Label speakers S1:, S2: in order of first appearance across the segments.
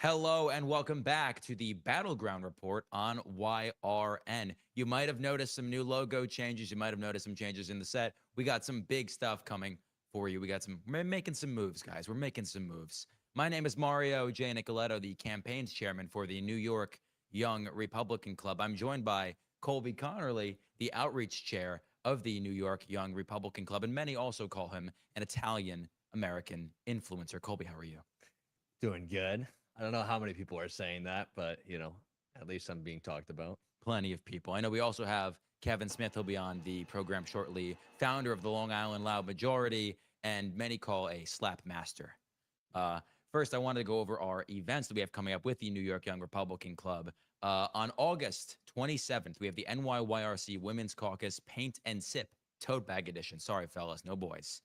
S1: Hello and welcome back to the Battleground Report on YRN. You might have noticed some new logo changes. You might have noticed some changes in the set. We got some big stuff coming for you. We're making some moves, guys. We're making some moves. My name is Mario J. Nicoletto, the campaigns chairman for the New York Young Republican Club. I'm joined by Colby Connerly, the outreach chair of the New York Young Republican Club, and many also call him an Italian-American influencer. Colby, how are you?
S2: Doing good. I don't know how many people are saying that, but, at least I'm being talked about.
S1: Plenty of people. I know we also have Kevin Smith. He'll be on the program shortly, founder of the Long Island Loud Majority, and many call a slap master. First, I wanted to go over our events that we have coming up with the New York Young Republican Club. On August 27th, we have the NYYRC Women's Caucus Paint and Sip Tote Bag Edition. Sorry, fellas, no boys.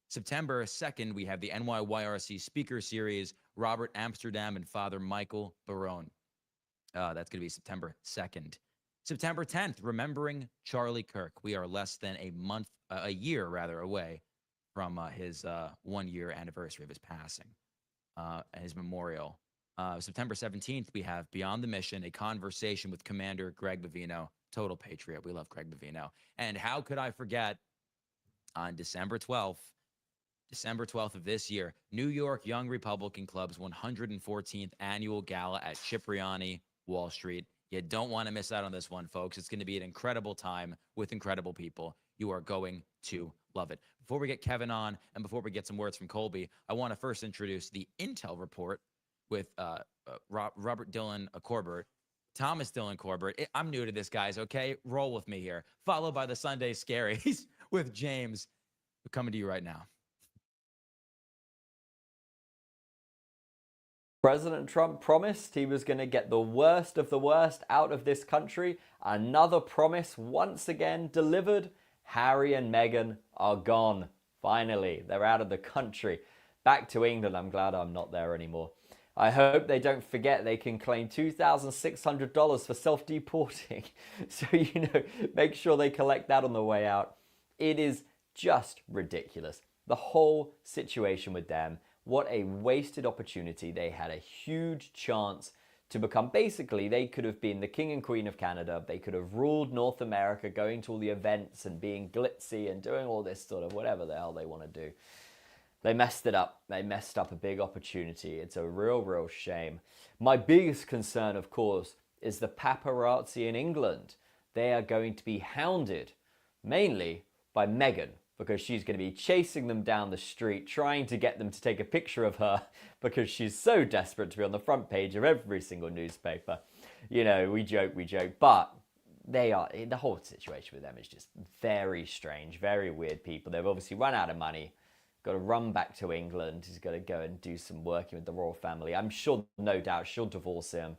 S1: September 2nd, we have the NYYRC Speaker Series, Robert Amsterdam and Father Michael Barone. That's going to be September 2nd. September 10th, remembering Charlie Kirk. We are less than a year away from his 1-year anniversary of his passing, his memorial. September 17th, we have Beyond the Mission, a conversation with Commander Greg Bavino, total patriot. We love Greg Bavino. And how could I forget, on December 12th of this year, New York Young Republican Club's 114th annual gala at Cipriani Wall Street. You don't want to miss out on this one, folks. It's going to be an incredible time with incredible people. You are going to love it. Before we get Kevin on and before we get some words from Colby, I want to first introduce the Intel Report with Robert Dylan Corbett, Thomas Dylan Corbett. I'm new to this, guys, okay? Roll with me here. Followed by the Sunday Scaries with James, coming to you right now.
S3: President Trump promised he was going to get the worst of the worst out of this country. Another promise once again delivered. Harry and Meghan are gone. Finally, they're out of the country. Back to England. I'm glad I'm not there anymore. I hope they don't forget they can claim $2,600 for self-deporting. So, make sure they collect that on the way out. It is just ridiculous. The whole situation with them. What a wasted opportunity. They had a huge chance to become, basically, they could have been the king and queen of Canada. They could have ruled North America, going to all the events and being glitzy and doing all this sort of whatever the hell they want to do. They messed it up. They messed up a big opportunity. It's a real shame. My biggest concern, of course, is the paparazzi in England. They are going to be hounded, mainly by Meghan, because she's going to be chasing them down the street, trying to get them to take a picture of her because she's so desperate to be on the front page of every single newspaper. We joke, but the whole situation with them is just very strange, very weird people. They've obviously run out of money, got to run back to England. He's got to go and do some working with the royal family. I'm sure, no doubt, she'll divorce him,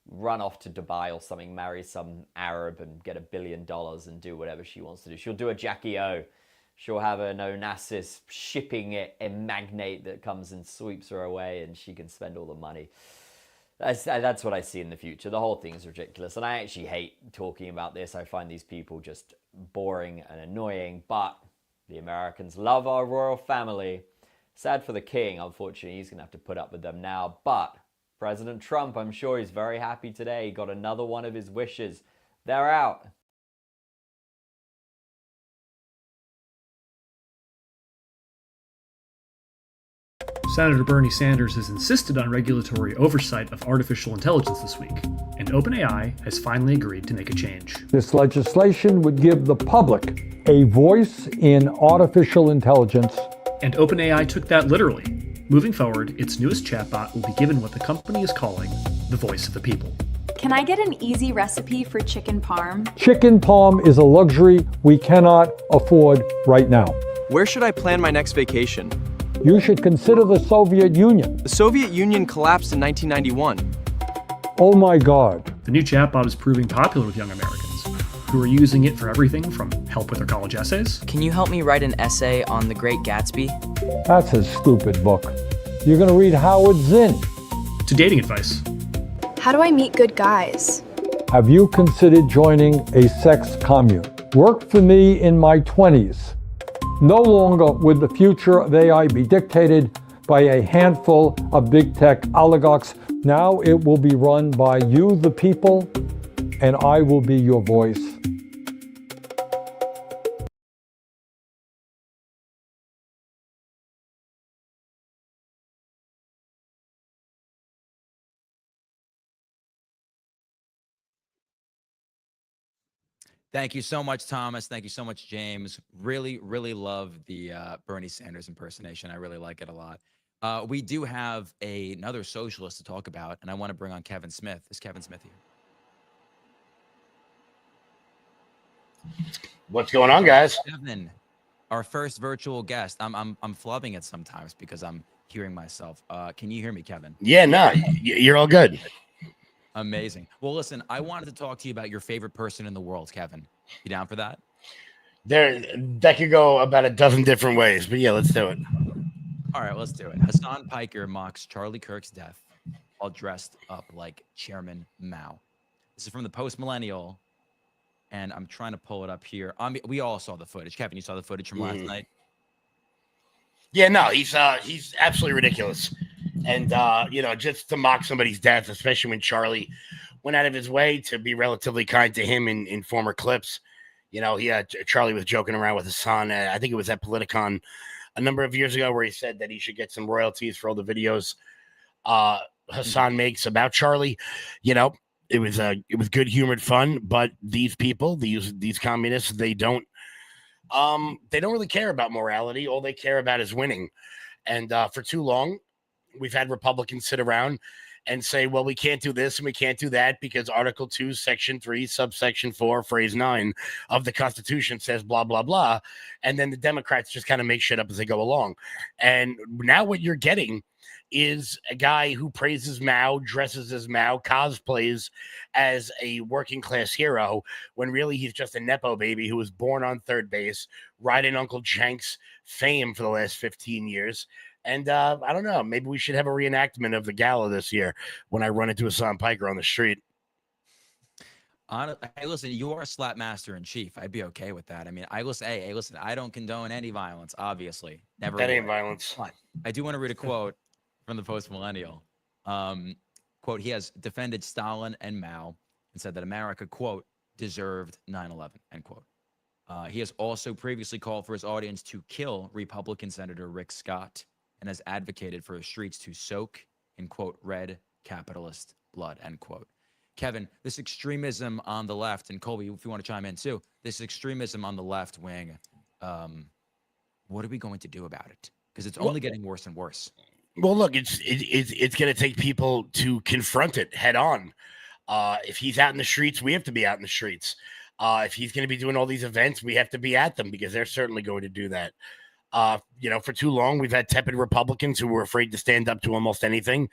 S3: run off to Dubai or something, marry some Arab and get $1 billion and do whatever she wants to do. She'll do a Jackie O. She'll have an Onassis shipping a magnate that comes and sweeps her away and she can spend all the money. That's what I see in the future. The whole thing is ridiculous. And I actually hate talking about this. I find these people just boring and annoying. But the Americans love our royal family. Sad for the king. Unfortunately, he's going to have to put up with them now. But President Trump, I'm sure he's very happy today. He got another one of his wishes. They're out.
S4: Senator Bernie Sanders has insisted on regulatory oversight of artificial intelligence this week, and OpenAI has finally agreed to make a change.
S5: This legislation would give the public a voice in artificial intelligence.
S4: And OpenAI took that literally. Moving forward, its newest chatbot will be given what the company is calling the voice of the people.
S6: Can I get an easy recipe for chicken parm?
S5: Chicken parm is a luxury we cannot afford right now.
S7: Where should I plan my next vacation?
S5: You should consider the Soviet Union.
S7: The Soviet Union collapsed in 1991.
S5: Oh my God.
S4: The new chatbot is proving popular with young Americans, who are using it for everything from help with their college essays.
S8: Can you help me write an essay on The Great Gatsby?
S5: That's a stupid book. You're going to read Howard Zinn.
S4: To dating advice.
S6: How do I meet good guys?
S5: Have you considered joining a sex commune? Worked for me in my 20s. No longer would the future of AI be dictated by a handful of big tech oligarchs. Now it will be run by you, the people, and I will be your voice.
S1: Thank you so much, Thomas. Thank you so much, James. Really, really love the Bernie Sanders impersonation. I really like it a lot. We do have another socialist to talk about, and I want to bring on Kevin Smith. Is Kevin Smith here?
S9: What's going on, guys?
S1: Kevin, our first virtual guest. I'm flubbing it sometimes because I'm hearing myself. Can you hear me, Kevin?
S9: Yeah, no, you're all good.
S1: Amazing. Well, listen, I wanted to talk to you about your favorite person in the world, Kevin. You down for that?
S9: That could go about a dozen different ways, but yeah, let's do it.
S1: All right, let's do it. Hassan Piker mocks Charlie Kirk's death while dressed up like Chairman Mao. This is from the Post Millennial, and I'm trying to pull it up here. We all saw the footage. Kevin, you saw the footage from last night?
S9: Yeah, no, he's absolutely ridiculous. And, just to mock somebody's death, especially when Charlie went out of his way to be relatively kind to him in former clips. Charlie was joking around with his son. I think it was at Politicon a number of years ago where he said that he should get some royalties for all the videos Hassan makes about Charlie. It was good humored fun, but these people, these communists, they don't really care about morality. All they care about is winning. And for too long, we've had Republicans sit around and say, well, we can't do this and we can't do that because Article 2, Section 3, subsection 4, phrase 9 of the Constitution says blah, blah, blah. And then the Democrats just kind of make shit up as they go along. And now what you're getting is a guy who praises Mao, dresses as Mao, cosplays as a working class hero, when really he's just a Nepo baby who was born on third base, riding Uncle Jank's fame for the last 15 years. And I don't know, maybe we should have a reenactment of the gala this year when I run into Hassan Piker on the street.
S1: Hey, listen, you are a slap master in chief. I'd be okay with that. I mean, listen, I don't condone any violence, obviously. Never.
S9: That ain't violence.
S1: But I do want to read a quote from the Post Millennial. Quote, he has defended Stalin and Mao and said that America, quote, deserved 9/11, end quote. He has also previously called for his audience to kill Republican Senator Rick Scott and has advocated for his streets to soak in, quote, red capitalist blood, end quote. Kevin, this extremism on the left, and Colby, if you want to chime in too, this extremism on the left wing, what are we going to do about it? Because it's only getting worse and worse.
S9: Well, look, it's going to take people to confront it head on. If he's out in the streets, we have to be out in the streets. If he's going to be doing all these events, we have to be at them because they're certainly going to do that. For too long, we've had tepid Republicans who were afraid to stand up to almost anything,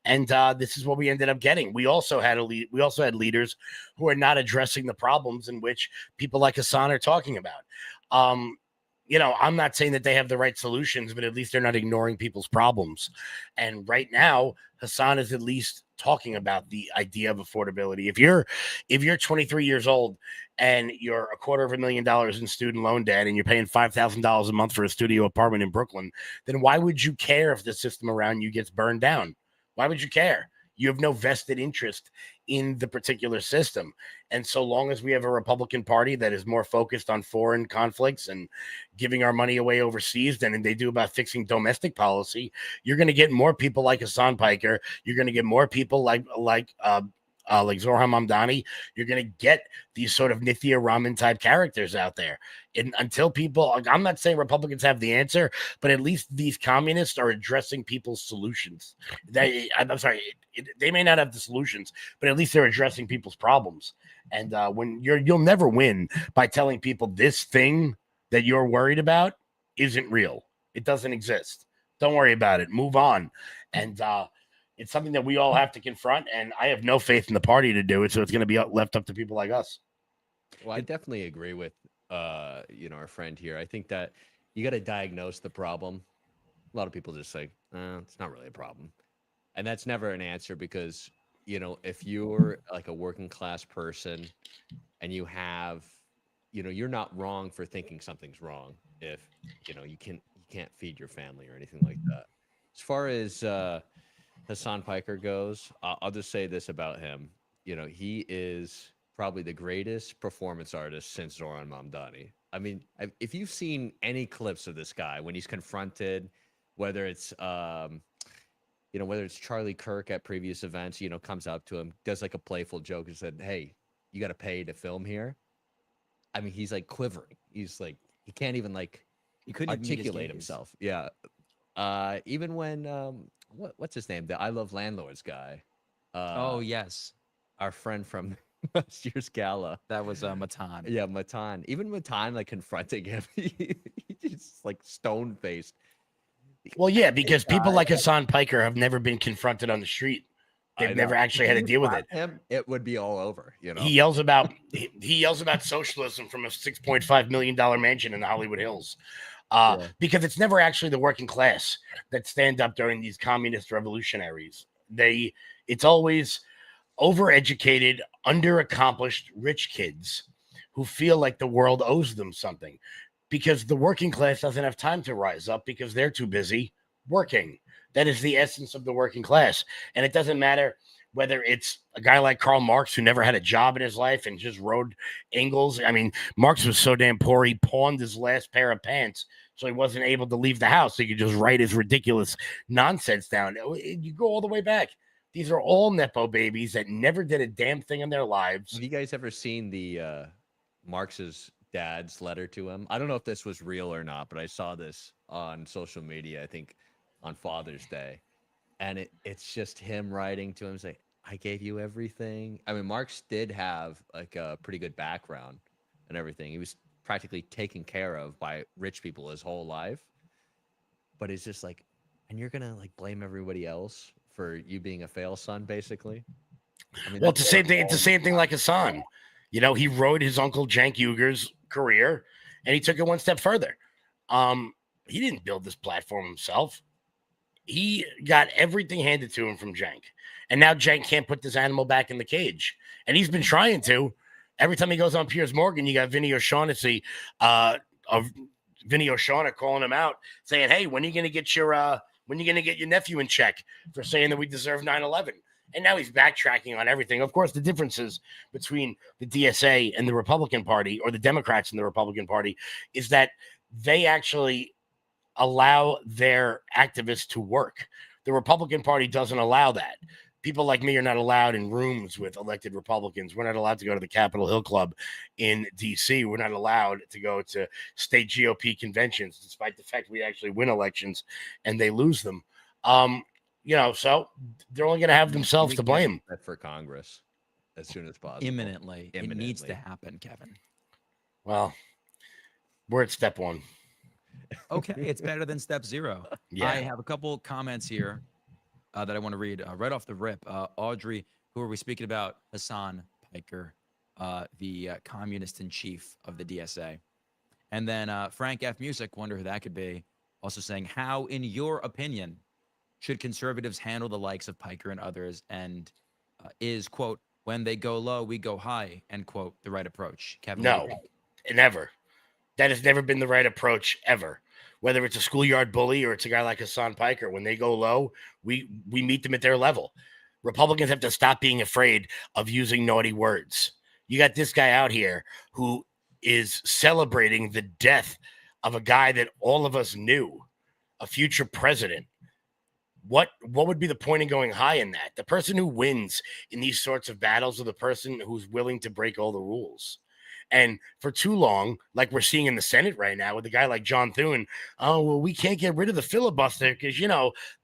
S9: and this is what we ended up getting. We also had leaders who are not addressing the problems in which people like Hassan are talking about. I'm not saying that they have the right solutions, but at least they're not ignoring people's problems. And right now, Hassan is at least talking about the idea of affordability. If you're 23 years old and you're $250,000 in student loan debt and you're paying $5,000 a month for a studio apartment in Brooklyn, then why would you care if the system around you gets burned down? Why would you care? You have no vested interest in the particular system. And so long as we have a Republican Party that is more focused on foreign conflicts and giving our money away overseas than they do about fixing domestic policy, you're going to get more people like Hassan Piker. You're going to get more people like Zohran Mamdani. You're going to get these sort of Nithya Raman type characters out there. And until people, I'm not saying Republicans have the answer, but at least these communists are addressing people's solutions. I'm sorry, they may not have the solutions, but at least they're addressing people's problems. And when you'll never win by telling people this thing that you're worried about isn't real. It doesn't exist. Don't worry about it. Move on. And it's something that we all have to confront, and I have no faith in the party to do it, so it's going to be left up to people like us.
S2: Well, I definitely agree with our friend here. I think that you got to diagnose the problem. A lot of people just say, it's not really a problem. And that's never an answer because, if you're like a working class person and you have, you're not wrong for thinking something's wrong if, you can't feed your family or anything like that. As far as Hassan Piker goes, I'll just say this about him. You know, he is probably the greatest performance artist since Zoran Mamdani. I mean, if you've seen any clips of this guy when he's confronted, whether it's whether it's Charlie Kirk at previous events, comes up to him, does like a playful joke and said, "Hey, you got to pay to film here." I mean, he's like quivering. He's like, he can't even
S1: he couldn't even meet his
S2: articulate
S1: gaze.
S2: himself. Yeah. Even when what's his name? The I Love Landlords guy.
S1: Oh yes,
S2: our friend from last year's gala.
S1: that was Matan.
S2: Yeah, Matan. Even Matan, like confronting him, he's like stone faced.
S9: Well, yeah, because people like Hassan Piker have never been confronted on the street. They've never actually had to deal with it.
S2: Him, it would be all over.
S9: He yells about socialism from a $6.5 million mansion in the Hollywood Hills, because it's never actually the working class that stand up during these communist revolutionaries. It's always overeducated, underaccomplished rich kids who feel like the world owes them something, because the working class doesn't have time to rise up because they're too busy working. That is the essence of the working class. And it doesn't matter whether it's a guy like Karl Marx, who never had a job in his life and just rode Engels. I mean, Marx was so damn poor, he pawned his last pair of pants so he wasn't able to leave the house. So he could just write his ridiculous nonsense down. You go all the way back. These are all Nepo babies that never did a damn thing in their lives.
S2: Have you guys ever seen the Marx's dad's letter to him? I don't know if this was real or not, but I saw this on social media, I think on Father's Day. And it's just him writing to him, saying, "I gave you everything." I mean, Marx did have like a pretty good background and everything. He was practically taken care of by rich people his whole life. But it's just like, and you're gonna like blame everybody else for you being a fail son, basically. I mean,
S9: well, it's the same thing. It's the same thing like Hassan. He rode his uncle Cenk Uyghur's career, and he took it one step further. He didn't build this platform himself. He got everything handed to him from Cenk. And now Cenk can't put this animal back in the cage. And he's been trying to. Every time he goes on Piers Morgan, you got Vinny O'Shaughnessy of Vinny O'Shaughnessy calling him out, saying, "Hey, when are you going to get your nephew in check for saying that we deserve 9/11?" And now he's backtracking on everything. Of course, the differences between the DSA and the Republican Party, or the Democrats and the Republican Party, is that they actually allow their activists to work. The Republican Party doesn't allow that. People like me are not allowed in rooms with elected Republicans. We're not allowed to go to the Capitol Hill Club in D.C. We're not allowed to go to state GOP conventions, despite the fact we actually win elections and they lose them. So they're only going to have themselves to blame.
S2: For Congress as soon as possible.
S1: Imminently. It needs to happen, Kevin.
S9: Well, we're at step one.
S1: Okay, it's better than step 0.
S9: Yeah.
S1: I have a couple comments here that I want to read right off the rip. Audrey, who are we speaking about? Hassan Piker, the communist in chief of the DSA. And then Frank F. Music, wonder who that could be, also saying, how, in your opinion, should conservatives handle the likes of Piker and others? And is, quote, when they go low, we go high, end quote, the right approach? Kevin?
S9: No, never. That has never been the right approach ever. Whether it's a schoolyard bully or it's a guy like Hassan Piker, when they go low, we meet them at their level. Republicans have to stop being afraid of using naughty words. You got this guy out here who is celebrating the death of a guy that all of us knew, a future president. What would be the point in going high in that? The person who wins in these sorts of battles is the person who's willing to break all the rules. And for too long, like we're seeing in the Senate right now with a guy like John Thune, oh, well, we can't get rid of the filibuster because,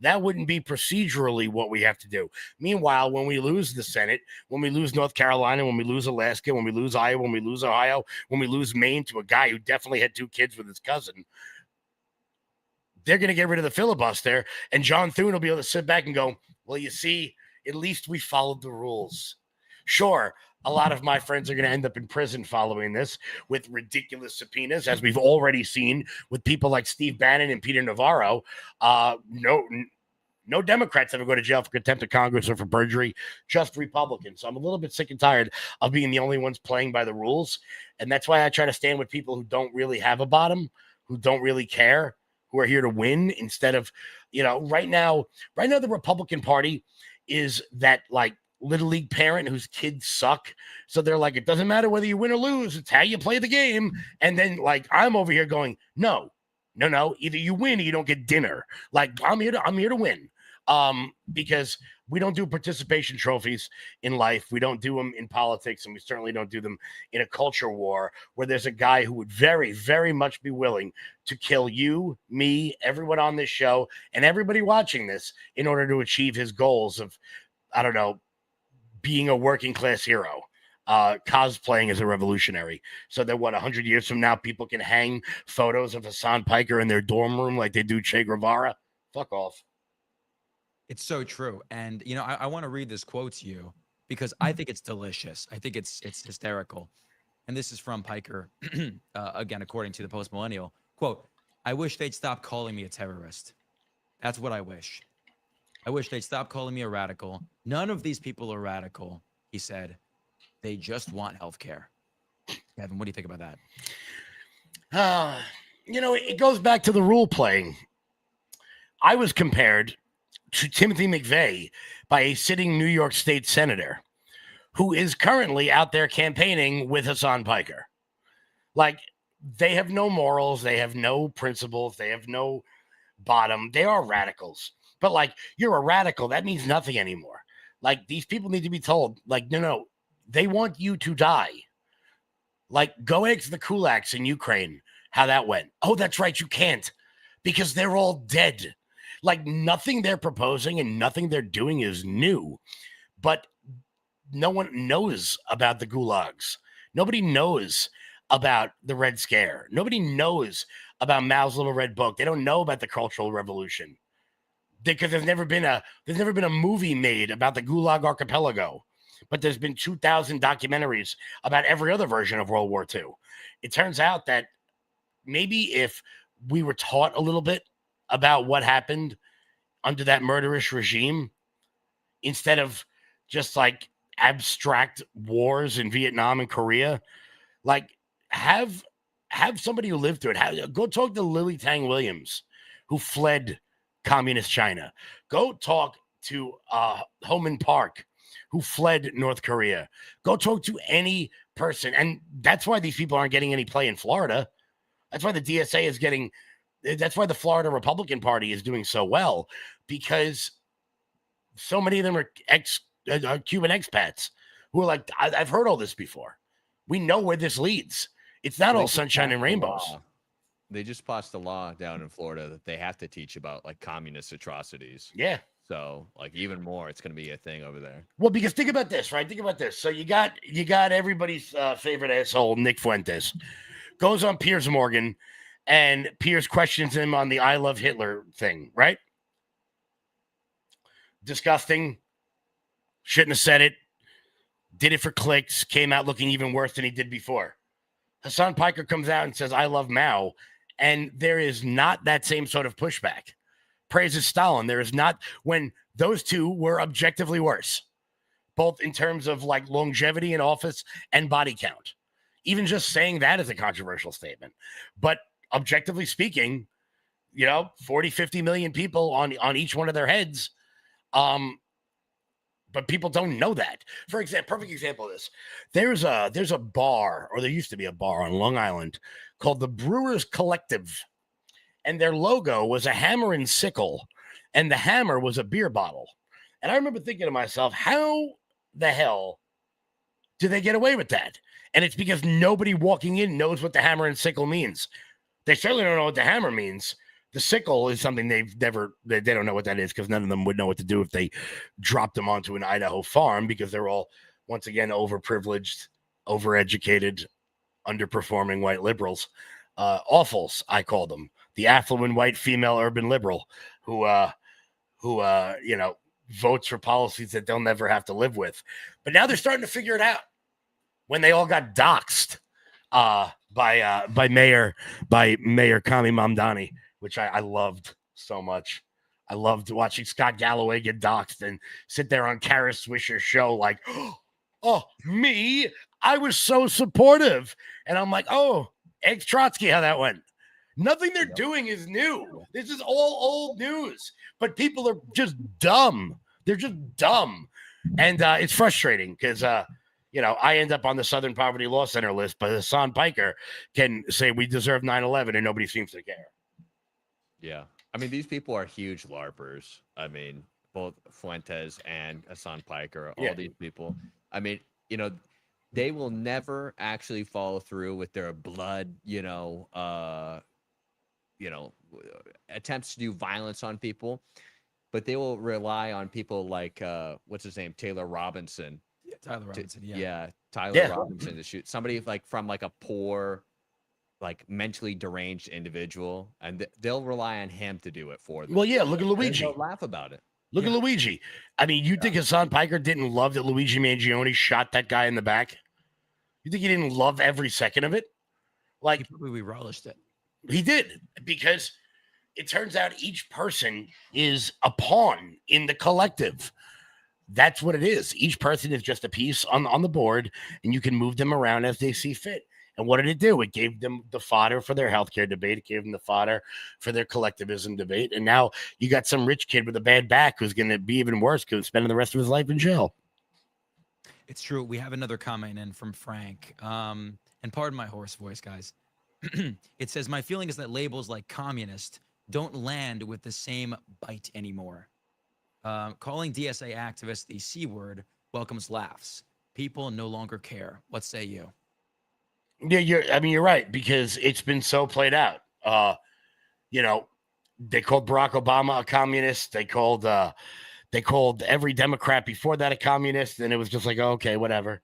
S9: that wouldn't be procedurally what we have to do. Meanwhile, when we lose the Senate, when we lose North Carolina, when we lose Alaska, when we lose Iowa, when we lose Ohio, when we lose Maine to a guy who definitely had 2 kids with his cousin, they're going to get rid of the filibuster. And John Thune will be able to sit back and go, well, you see, at least we followed the rules. Sure, a lot of my friends are going to end up in prison following this with ridiculous subpoenas, as we've already seen with people like Steve Bannon and Peter Navarro. No Democrats ever go to jail for contempt of Congress or for perjury, just Republicans. So I'm a little bit sick and tired of being the only ones playing by the rules. And that's why I try to stand with people who don't really have a bottom, who don't really care, who are here to win instead of, right now the Republican Party is that like little league parent whose kids suck. So they're like, it doesn't matter whether you win or lose. It's how you play the game. And then like, I'm over here going, no, either you win or you don't get dinner. Like I'm here to win. Because we don't do participation trophies in life. We don't do them in politics, and we certainly don't do them in a culture war where there's a guy who would very, very much be willing to kill you, me, everyone on this show, and everybody watching this in order to achieve his goals of, I don't know, being a working class hero, cosplaying as a revolutionary. So that 100 years from now, people can hang photos of Hassan Piker in their dorm room like they do Che Guevara. Fuck off.
S1: It's so true. And, I want to read this quote to you because I think it's delicious. I think it's hysterical. And this is from Piker, again, according to the Post Millennial. Quote, I wish they'd stop calling me a terrorist. That's what I wish. I wish they'd stop calling me a radical. None of these people are radical, he said. They just want health care. Kevin, what do you think about that?
S9: It goes back to the rule playing. I was compared to Timothy McVeigh by a sitting New York State senator who is currently out there campaigning with Hassan Piker. Like, they have no morals. They have no principles. They have no bottom. They are radicals. But, like, you're a radical. That means nothing anymore. Like, these people need to be told, like, no, they want you to die. Like, go ask the kulaks in Ukraine how that went. Oh, that's right. You can't because they're all dead. Like, nothing they're proposing and nothing they're doing is new, but no one knows about the gulags. Nobody knows about the Red Scare. Nobody knows about Mao's Little Red Book. They don't know about the Cultural Revolution because there's never been a movie made about the Gulag Archipelago, but there's been 2,000 documentaries about every other version of World War II. It turns out that maybe if we were taught a little bit about what happened under that murderous regime, instead of just like abstract wars in Vietnam and Korea, like have somebody who lived through it. Go talk to Lily Tang Williams, who fled communist China. Go talk to Homan Park, who fled North Korea. Go talk to any person. And that's why these people aren't getting any play in Florida. That's why the DSA is getting... That's why the Florida Republican Party is doing so well, because so many of them are Cuban expats who are like, I've heard all this before. We know where this leads. It's not all sunshine and rainbows.
S2: They just passed a law down in Florida that they have to teach about like communist atrocities.
S9: Yeah.
S2: So like even more, it's going to be a thing over there.
S9: Well, because think about this, right? Think about this. So you got everybody's favorite asshole, Nick Fuentes, goes on Piers Morgan, and Piers questions him on the I love Hitler thing, right? Disgusting. Shouldn't have said it. Did it for clicks. Came out looking even worse than he did before. Hassan Piker comes out and says, I love Mao. And there is not that same sort of pushback. Praises Stalin. There is not, when those two were objectively worse, both in terms of like longevity in office and body count. Even just saying that is a controversial statement. But objectively speaking, 40, 50 million people on each one of their heads. But people don't know that. For example, perfect example of this. There's a bar, or there used to be a bar on Long Island called the Brewers Collective. And their logo was a hammer and sickle. And the hammer was a beer bottle. And I remember thinking to myself, how the hell do they get away with that? And it's because nobody walking in knows what the hammer and sickle means. They certainly don't know what the hammer means. The sickle is something they don't know what that is, because none of them would know what to do if they dropped them onto an Idaho farm, because they're all, once again, overprivileged, overeducated, underperforming white liberals. Awfuls, I call them. The affluent white female urban liberal who votes for policies that they'll never have to live with. But now they're starting to figure it out when they all got doxxed by Mayor Kami Mamdani, which I loved so much. I loved watching Scott Galloway get doxxed and sit there on Kara Swisher's show like, oh, me? I was so supportive. And I'm like, oh, ask Trotsky how that went. Nothing they're doing is new. This is all old news. But people are just dumb. They're just dumb. And it's frustrating because, I end up on the Southern Poverty Law Center list, but Hassan Piker can say we deserve 9/11 and nobody seems to care.
S2: Yeah. I mean, these people are huge LARPers. I mean, both Fuentes and Hassan Piker, all these people. I mean, they will never actually follow through with their blood, attempts to do violence on people, but they will rely on people like what's his name, Taylor Robinson.
S1: Tyler Robinson.
S2: Tyler Robinson to shoot somebody like from like a poor, like mentally deranged individual, and they'll rely on him to do it for them.
S9: Well, yeah, look at Luigi.
S2: They'll laugh about it.
S9: Look at Luigi. I mean, you think Hassan Piker didn't love that Luigi Mangione shot that guy in the back? You think he didn't love every second of it? Like,
S1: we relished it.
S9: He did, because it turns out each person is a pawn in the collective. That's what it is. Each person is just a piece on the board, and you can move them around as they see fit. And what did it do? It gave them the fodder for their healthcare debate. It gave them the fodder for their collectivism debate. And now you got some rich kid with a bad back who's going to be even worse because he's spending the rest of his life in jail.
S1: It's true. We have another comment in from Frank. And pardon my hoarse voice, guys. It says, my feeling is that labels like communist don't land with the same bite anymore. Calling DSA activists the C word welcomes laughs. People no longer care. What say you?
S9: Yeah, you're right, because it's been so played out. They called Barack Obama a communist. They called every Democrat before that a communist, and it was just like, oh, okay, whatever.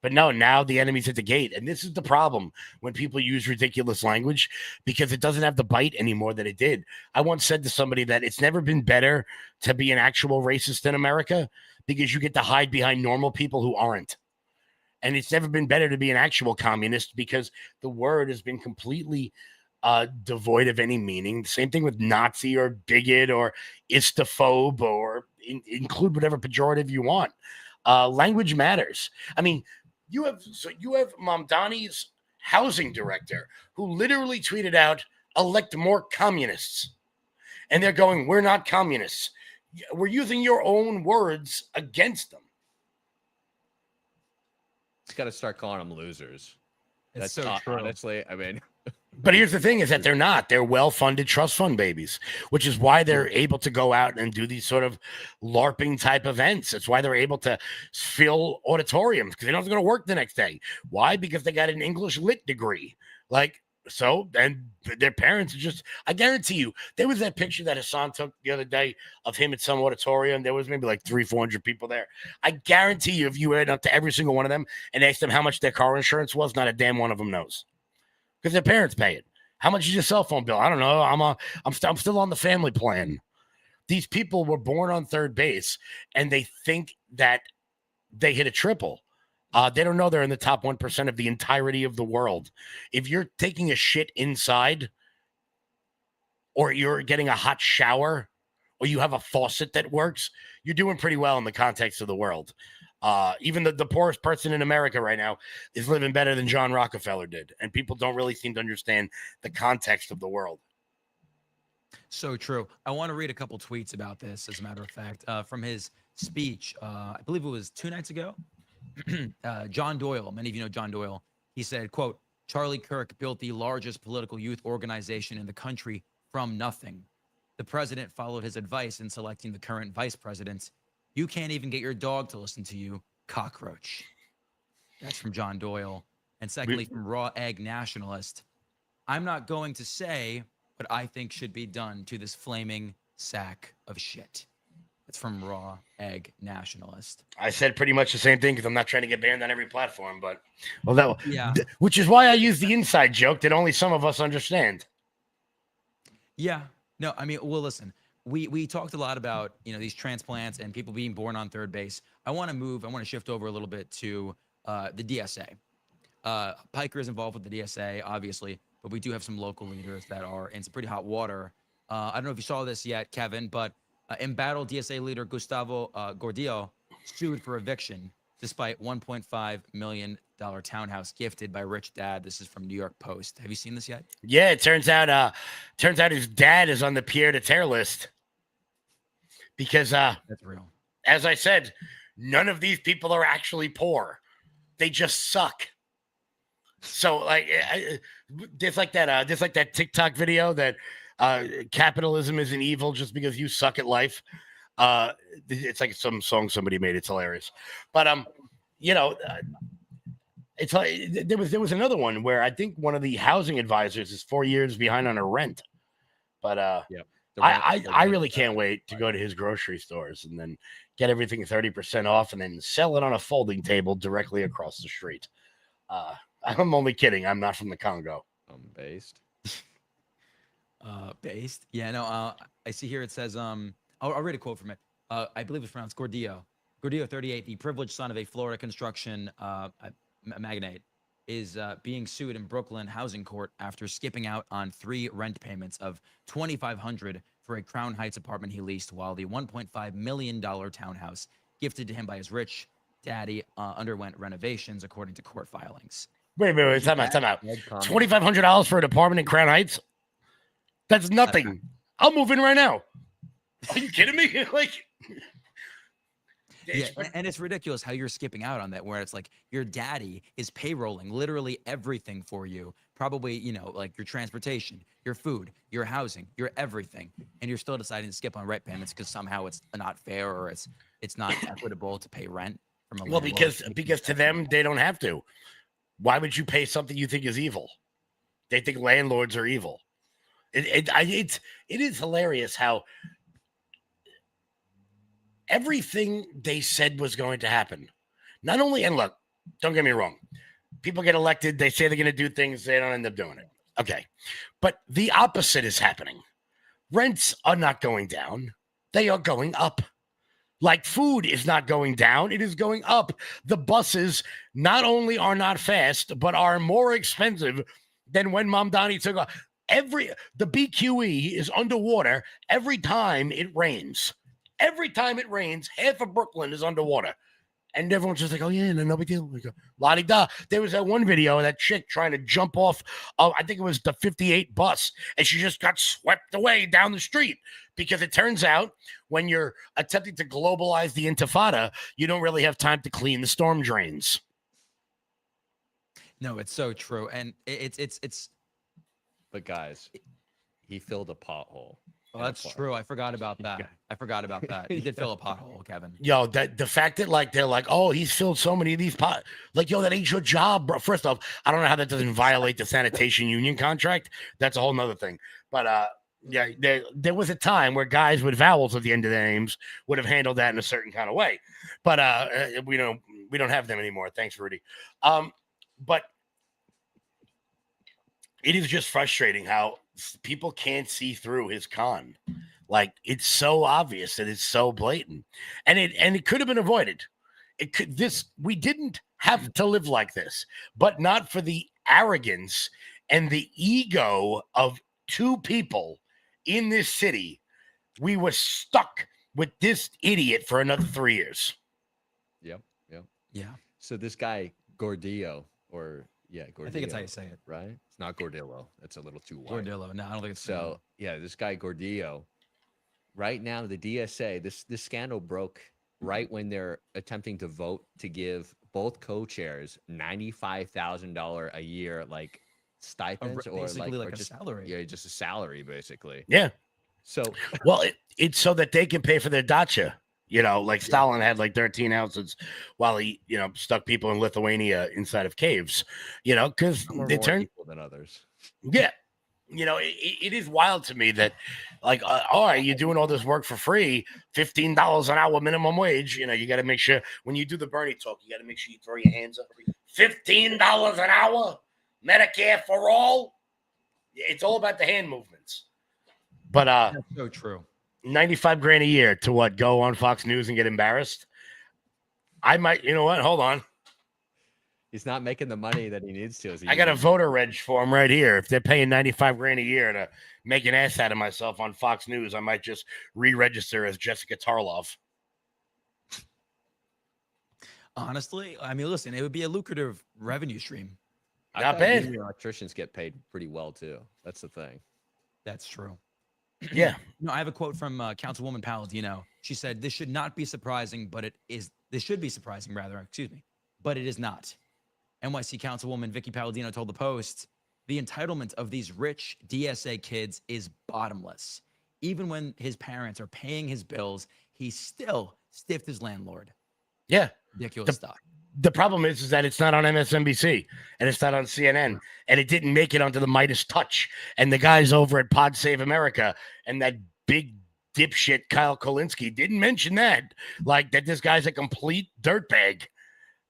S9: But no, now the enemy's at the gate. And this is the problem when people use ridiculous language, because it doesn't have the bite anymore that it did. I once said to somebody that it's never been better to be an actual racist in America, because you get to hide behind normal people who aren't. And it's never been better to be an actual communist, because the word has been completely devoid of any meaning. Same thing with Nazi or bigot or istophobe, or include whatever pejorative you want. Language matters. I mean, you have Mamdani's housing director who literally tweeted out, elect more communists. And they're going, we're not communists. We're using your own words against them.
S2: It's got to start calling them losers.
S1: It's
S2: That's
S1: so true.
S2: Honestly, I mean.
S9: But here's the thing, is that they're not. They're well-funded trust fund babies, which is why they're able to go out and do these sort of LARPing type events. It's why they're able to fill auditoriums, because they know it's going to work the next day. Why? Because they got an English lit degree. And their parents are just, I guarantee you, there was that picture that Hassan took the other day of him at some auditorium. There was maybe like 300-400 people there. I guarantee you, if you went up to every single one of them and asked them how much their car insurance was, not a damn one of them knows. Because their parents pay it. How much is your cell phone bill? I don't know. I'm still on the family plan. These people were born on third base, and they think that they hit a triple. They don't know they're in the top 1% of the entirety of the world. If you're taking a shit inside, or you're getting a hot shower, or you have a faucet that works, you're doing pretty well in the context of the world. Even the poorest person in America right now is living better than John Rockefeller did. And people don't really seem to understand the context of the world.
S1: So true. I want to read a couple tweets about this, as a matter of fact, from his speech. I believe it was 2 nights ago. John Doyle, many of you know John Doyle. He said, quote, Charlie Kirk built the largest political youth organization in the country from nothing. The president followed his advice in selecting the current vice presidents. You can't even get your dog to listen to you, cockroach. That's from John Doyle. And secondly, from Raw Egg Nationalist. I'm not going to say what I think should be done to this flaming sack of shit. It's from Raw Egg Nationalist.
S9: I said pretty much the same thing, because I'm not trying to get banned on every platform. But, which is why I use the inside joke that only some of us understand.
S1: Yeah. No, I mean, well, listen. We talked a lot about, these transplants and people being born on third base. I want to shift over a little bit to the DSA. Piker is involved with the DSA, obviously, but we do have some local leaders that are in some pretty hot water. I don't know if you saw this yet, Kevin, but embattled DSA leader Gustavo Gordillo sued for eviction despite $1.5 million townhouse gifted by rich dad. This is from New York Post. Have you seen this yet?
S9: Yeah, it turns out his dad is on the Pierre to Tear list because
S1: That's real.
S9: as I said, none of these people are actually poor. They just suck. So like there's like that TikTok video that capitalism isn't evil just because you suck at life. It's like some song somebody made. It's hilarious. But it's like there was another one where I think one of the housing advisors is 4 years behind on her rent. But I really can't wait to go to his grocery stores and then get everything 30% off and then sell it on a folding table directly across the street. I'm only kidding. I'm not from the Congo.
S2: I'm based.
S1: Based. Yeah, no, I see here it says, I'll read a quote from it. I believe it's pronounced Gordillo. Gordillo, 38, the privileged son of a Florida construction magnate, is being sued in Brooklyn housing court after skipping out on 3 rent payments of $2,500 for a Crown Heights apartment he leased, while the $1.5 million townhouse gifted to him by his rich daddy underwent renovations, according to court filings.
S9: Wait, time out. $2,500 for an apartment in Crown Heights? That's nothing. I'll move in right now. Are you kidding me? Like,
S1: yeah, and it's ridiculous how you're skipping out on that, where it's like your daddy is payrolling literally everything for you. Probably, like your transportation, your food, your housing, your everything, and you're still deciding to skip on rent payments because somehow it's not fair or it's not equitable to pay rent from a landlord.
S9: because to them they don't have to. Why would you pay something you think is evil? They think landlords are evil. It is hilarious how everything they said was going to happen. Not only, and look, don't get me wrong, people get elected, they say they're going to do things, they don't end up doing it. Okay. But the opposite is happening. Rents are not going down, they are going up. Like food is not going down, it is going up. The buses not only are not fast, but are more expensive than when Mamdani took off. The BQE is underwater every time it rains. Every time it rains, half of Brooklyn is underwater. And everyone's just like, oh, yeah, no big deal. We go, la-di-da. There was that one video of that chick trying to jump off, I think it was the 58 bus, and she just got swept away down the street. Because it turns out when you're attempting to globalize the intifada, you don't really have time to clean the storm drains.
S1: No, it's so true. And it's.
S2: But guys, he filled a pothole.
S1: Oh, that's true. I forgot about that. He did fill a pothole, Kevin.
S9: Yo, the fact that like they're like, oh, he's filled so many of these like, yo, that ain't your job, bro. First off, I don't know how that doesn't violate the sanitation union contract. That's a whole nother thing. But yeah, there was a time where guys with vowels at the end of their names would have handled that in a certain kind of way. But we don't have them anymore. Thanks, Rudy. But it is just frustrating how people can't see through his con. Like, it's so obvious and it's so blatant, and it could have been avoided. We didn't have to live like this, but not for the arrogance and the ego of 2 people in this city. We were stuck with this idiot for another 3 years.
S2: Yep.
S1: Yeah.
S2: So this guy Gordillo, Gordillo.
S1: I think it's how you say it.
S2: Right? It's not Gordillo. That's a little too wide.
S1: Gordillo. No, I don't think it's
S2: so. Yeah, this guy Gordillo. Right now, the DSA. This scandal broke right when they're attempting to vote to give both co-chairs $95,000 a year, like stipends, or
S1: like a
S2: just
S1: salary.
S2: Yeah, just a salary, basically.
S9: Yeah.
S2: So,
S9: well, it's so that they can pay for their dacha. Like Stalin had like 13 houses while he, stuck people in Lithuania inside of caves, because they turn
S2: equal than others.
S9: Yeah. It is wild to me that, like, all right, you're doing all this work for free, $15 an hour minimum wage. You got to make sure when you do the Bernie talk, you got to make sure you throw your hands up. $15 an hour, Medicare for all. It's all about the hand movements. But
S1: that's so true.
S9: $95,000 a year to what? Go on Fox News and get embarrassed? I might. You know what? Hold on.
S2: He's not making the money that he needs to.
S9: I got a voter reg form right here. If they're paying $95,000 a year to make an ass out of myself on Fox News, I might just re-register as Jessica Tarlov.
S1: Honestly, I mean, listen, it would be a lucrative revenue stream.
S2: I
S9: Not
S2: thought
S9: bad.
S2: union electricians get paid pretty well too. That's the thing.
S1: That's true.
S9: Yeah.
S1: I have a quote from Councilwoman Palladino. She said, "This should not be surprising, but it is. This should be surprising, rather. Excuse me, but it is not." NYC Councilwoman Vicky Palladino told the Post, "The entitlement of these rich DSA kids is bottomless. Even when his parents are paying his bills, he's still stiffed his landlord."
S9: Yeah.
S1: Ridiculous stuff.
S9: The problem is that it's not on MSNBC and it's not on CNN and it didn't make it onto the Midas Touch and the guys over at Pod Save America and that big dipshit Kyle Kolinsky didn't mention that, like that this guy's a complete dirtbag.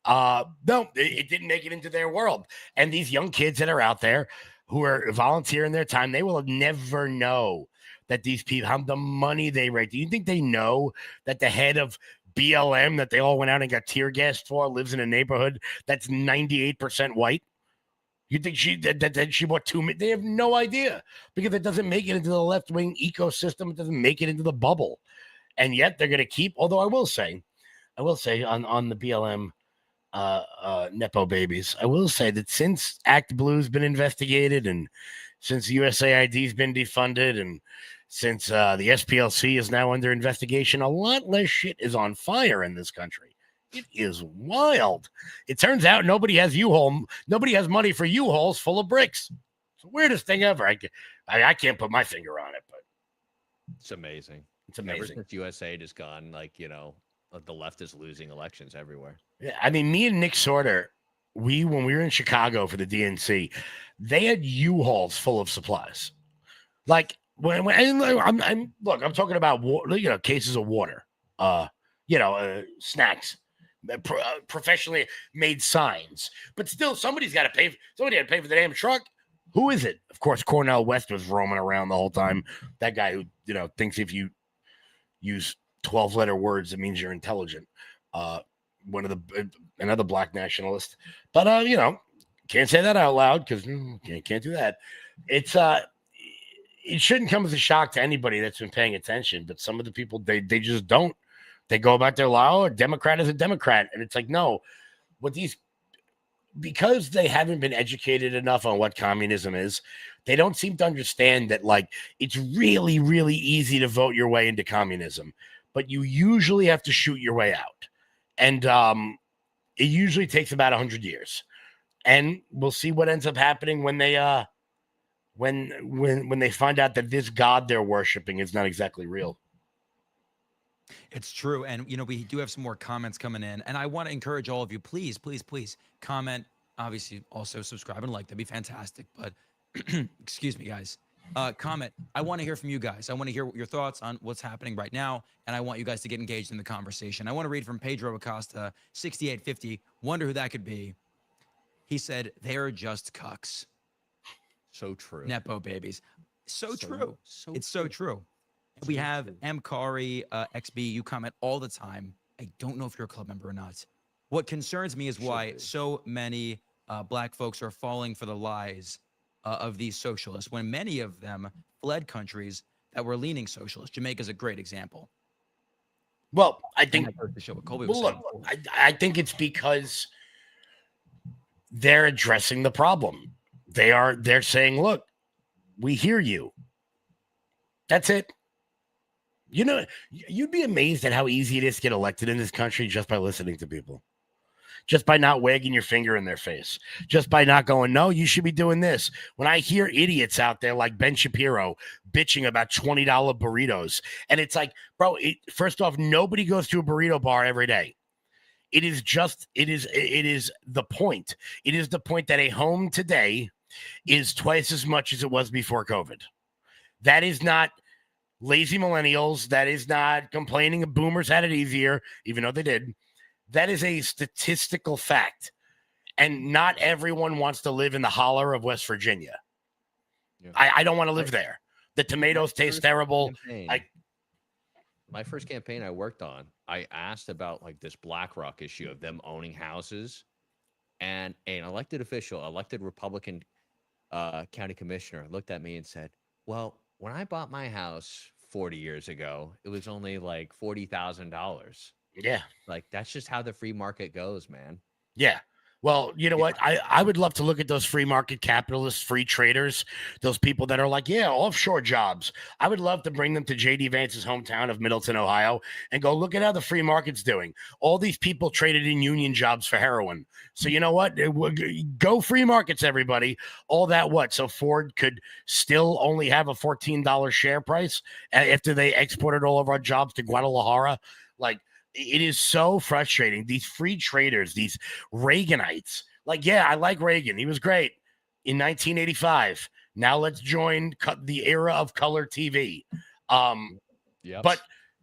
S9: No, it didn't make it into their world. And these young kids that are out there who are volunteering their time, they will never know that these people, how the money they rate. Do you think they know that the head of BLM that they all went out and got tear gassed for lives in a neighborhood that's 98% white? You think that she bought they have no idea, because it doesn't make it into the left-wing ecosystem. It doesn't make it into the bubble. And yet they're going to keep, although I will say on the BLM Nepo babies, I will say that since Act Blue's been investigated and since USAID's been defunded and since the SPLC is now under investigation, a lot less shit is on fire in this country. It is wild. It turns out nobody has money for U-Hauls full of bricks. It's the weirdest thing ever. I can't put my finger on it, but
S2: It's amazing.
S9: it's amazing.
S2: Ever since USAID is gone, the left is losing elections everywhere.
S9: Yeah, I mean, me and Nick Sorter, when we were in Chicago for the DNC, they had U-Hauls full of supplies. Like I'm talking about cases of water, snacks, professionally made signs, but still somebody had to pay for the damn truck. Who is it? Of course, Cornel West was roaming around the whole time. That guy who thinks if you use 12-letter words, it means you're intelligent. Another black nationalist, but can't say that out loud because can't do that. It shouldn't come as a shock to anybody that's been paying attention, but some of the people they just don't. They go about their law. A Democrat is a Democrat, and it's like, no, because they haven't been educated enough on what communism is, they don't seem to understand that it's really, really easy to vote your way into communism, but you usually have to shoot your way out. And it usually takes about 100 years. And we'll see what ends up happening when they when they find out that this God they're worshiping is not exactly real.
S1: It's true. And, we do have some more comments coming in. And I want to encourage all of you, please, please, please comment. Obviously, also subscribe and like. That'd be fantastic. But excuse me, guys. Comment. I want to hear from you guys. I want to hear your thoughts on what's happening right now. And I want you guys to get engaged in the conversation. I want to read from Pedro Acosta, 6850. Wonder who that could be. He said, "They're just cucks."
S2: So true.
S1: Nepo babies. So true. It's so true. We have M. Kari XB. You comment all the time. I don't know if you're a club member or not. What concerns me is why so many black folks are falling for the lies of these socialists when many of them fled countries that were leaning socialist. Jamaica's a great example.
S9: Well, I think I think it's because they're addressing the problem. They're saying, look, we hear you. That's it. You'd be amazed at how easy it is to get elected in this country just by listening to people. Just by not wagging your finger in their face. Just by not going, no, you should be doing this. When I hear idiots out there like Ben Shapiro bitching about $20 burritos, and it's like, bro, first off, nobody goes to a burrito bar every day. It is the point. It is the point that a home today is twice as much as it was before COVID. That is not lazy millennials. That is not complaining of boomers had it easier, even though they did. That is a statistical fact. And not everyone wants to live in the holler of West Virginia. Yeah. I don't want to live there. The tomatoes taste terrible.
S2: My first campaign I worked on, I asked about this BlackRock issue of them owning houses, and an elected Republican county commissioner looked at me and said, well, when I bought my house 40 years ago, it was only $40,000.
S9: Yeah.
S2: Like, that's just how the free market goes, man.
S9: Yeah. Well, you know what? I would love to look at those free market capitalists, free traders, those people that are like, yeah, offshore jobs. I would love to bring them to JD Vance's hometown of Middleton, Ohio, and go look at how the free market's doing. All these people traded in union jobs for heroin. So you know what? Go free markets, everybody. All that what? So Ford could still only have a $14 share price after they exported all of our jobs to Guadalajara. Like, it is so frustrating. These free traders, these Reaganites. Like, yeah, I like Reagan. He was great in 1985. Now let's join the era of color TV.
S2: Yep.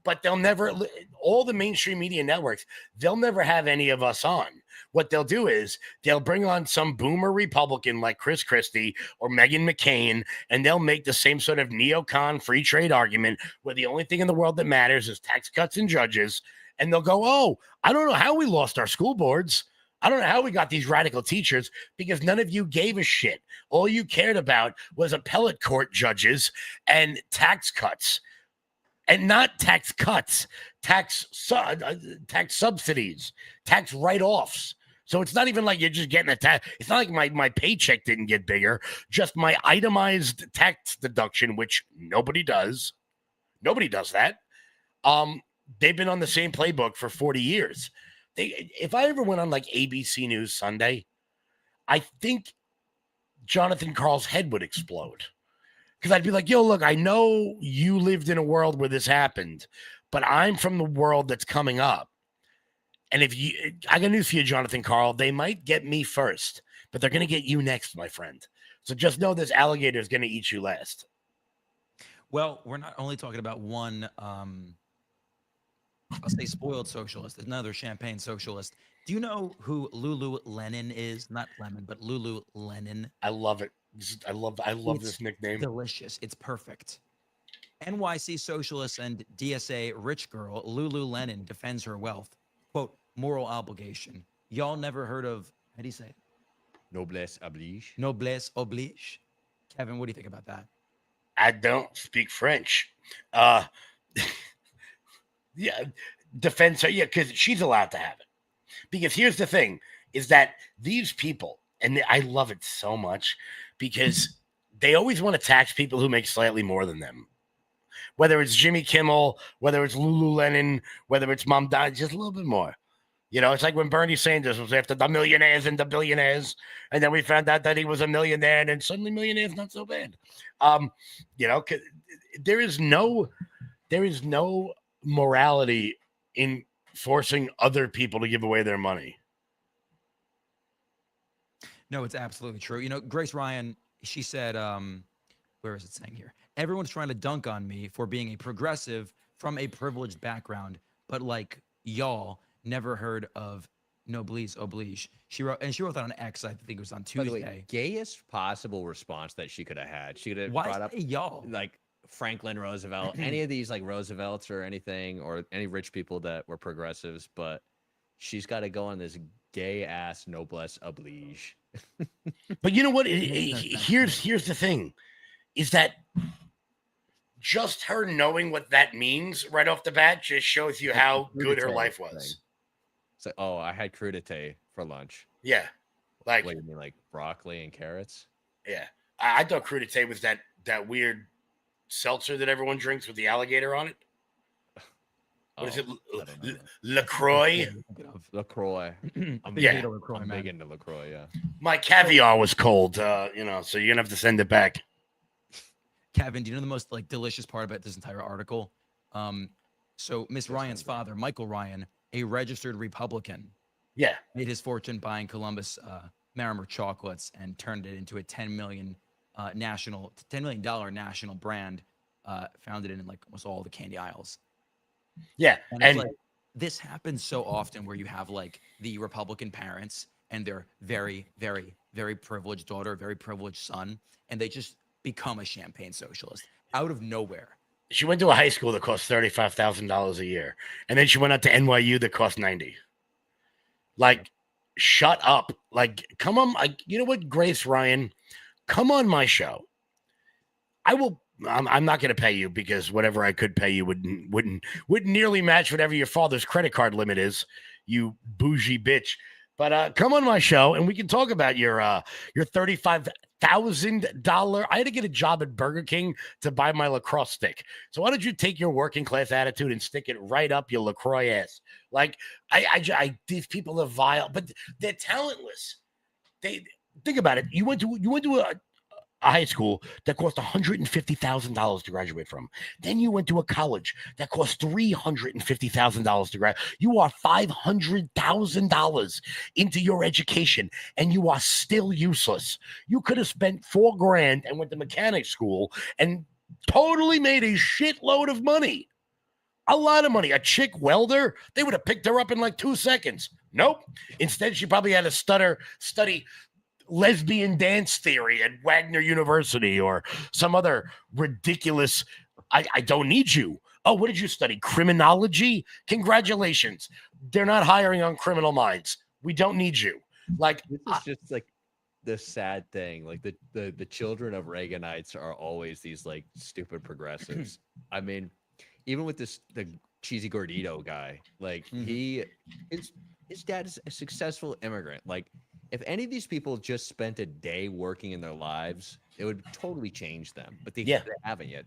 S9: But they'll never, all the mainstream media networks, they'll never have any of us on. What they'll do is they'll bring on some boomer Republican like Chris Christie or Meghan McCain, and they'll make the same sort of neocon free trade argument where the only thing in the world that matters is tax cuts and judges. And they'll go, oh, I don't know how we lost our school boards. I don't know how we got these radical teachers, because none of you gave a shit. All you cared about was appellate court judges and tax cuts. And not tax cuts, tax subsidies, tax write-offs. So it's not even like you're just getting a tax. It's not like my paycheck didn't get bigger, just my itemized tax deduction, which nobody does. Nobody does that. They've been on the same playbook for 40 years. If I ever went on like ABC News Sunday, I think Jonathan Karl's head would explode. Because I'd be like, yo, look, I know you lived in a world where this happened, but I'm from the world that's coming up. And I got news for you, Jonathan Karl, they might get me first, but they're going to get you next, my friend. So just know this alligator is going to eat you last.
S1: Well, we're not only talking about one, I'll say spoiled socialist, another champagne socialist. Do you know who Lulu Lenin is? Not lemon, but Lulu Lenin.
S9: I love it. I love this nickname.
S1: Delicious. It's perfect. NYC socialist and DSA rich girl Lulu Lenin defends her wealth. Quote, moral obligation. Y'all never heard of, how do you say it?
S2: Noblesse oblige.
S1: Noblesse oblige. Kevin, what do you think about that?
S9: I don't speak French. Yeah, defense her. Yeah, because she's allowed to have it. Because here's the thing, is that these people, and I love it so much, because they always want to tax people who make slightly more than them. Whether it's Jimmy Kimmel, whether it's Lulu Lennon, whether it's Mom Don, just a little bit more. You know, it's like when Bernie Sanders was after the millionaires and the billionaires, and then we found out that he was a millionaire, and then suddenly millionaire's not so bad. You know, there is no morality in forcing other people to give away their money.
S1: No, it's absolutely true. You know, Grace Ryan, she said, where is it saying here? Everyone's trying to dunk on me for being a progressive from a privileged background, but like y'all never heard of noblesse oblige. She wrote that on X, I think it was on Tuesday.
S2: Gayest possible response that she could have had. She could have
S1: Why
S2: brought up
S1: y'all?
S2: Like Franklin Roosevelt, any of these like Roosevelts or anything, or any rich people that were progressives, but she's got to go on this gay ass noblesse oblige.
S9: But you know what? Here's the thing, is that just her knowing what that means right off the bat just shows you how good her life was.
S2: It's like, oh, I had crudité for lunch.
S9: Yeah. Like,
S2: what do you mean, like broccoli and carrots?
S9: Yeah. I thought crudité was that weird seltzer that everyone drinks with the alligator on it. What is it? LaCroix?
S2: LaCroix. I'm big into LaCroix, yeah.
S9: My caviar was cold, so you're going to have to send it back.
S1: Kevin, do you know the most like delicious part about this entire article? So Miss Ryan's father, Michael Ryan, a registered Republican, made his fortune buying Columbus Marimer chocolates and turned it into a $10 million national brand, founded in like almost all the candy aisles.
S9: Yeah,
S1: and like, this happens so often where you have like the Republican parents and their very, very, very privileged daughter, very privileged son, and they just become a champagne socialist out of nowhere.
S9: She went to a high school that cost $35,000 a year, and then she went out to NYU that cost $90,000. Like, shut up! Like, come on! You know what, Grace Ryan, come on my show. I will I'm not going to pay you because whatever I could pay you wouldn't nearly match whatever your father's credit card limit is, you bougie bitch. But come on my show and we can talk about your $35,000. I had to get a job at Burger King to buy my lacrosse stick. So why don't you take your working class attitude and stick it right up your LaCroix ass? Like these people are vile, but they're talentless. They think about it. You went to a high school that cost $150,000 to graduate from. Then you went to a college that cost $350,000 to graduate. You are $500,000 into your education and you are still useless. You could have spent $4,000 and went to mechanic school and totally made a shitload of money. A lot of money. A chick welder, they would have picked her up in like 2 seconds. Nope. Instead, she probably had to study lesbian dance theory at Wagner University or some other ridiculous, I don't need you. Oh, what did you study? Criminology? Congratulations. They're not hiring on Criminal Minds. We don't need you. Like,
S2: This is just like the sad thing. Like the children of Reaganites are always these like stupid progressives. I mean, even with the cheesy gordito guy, like his dad is a successful immigrant. Like, if any of these people just spent a day working in their lives, it would totally change them. But they haven't yet.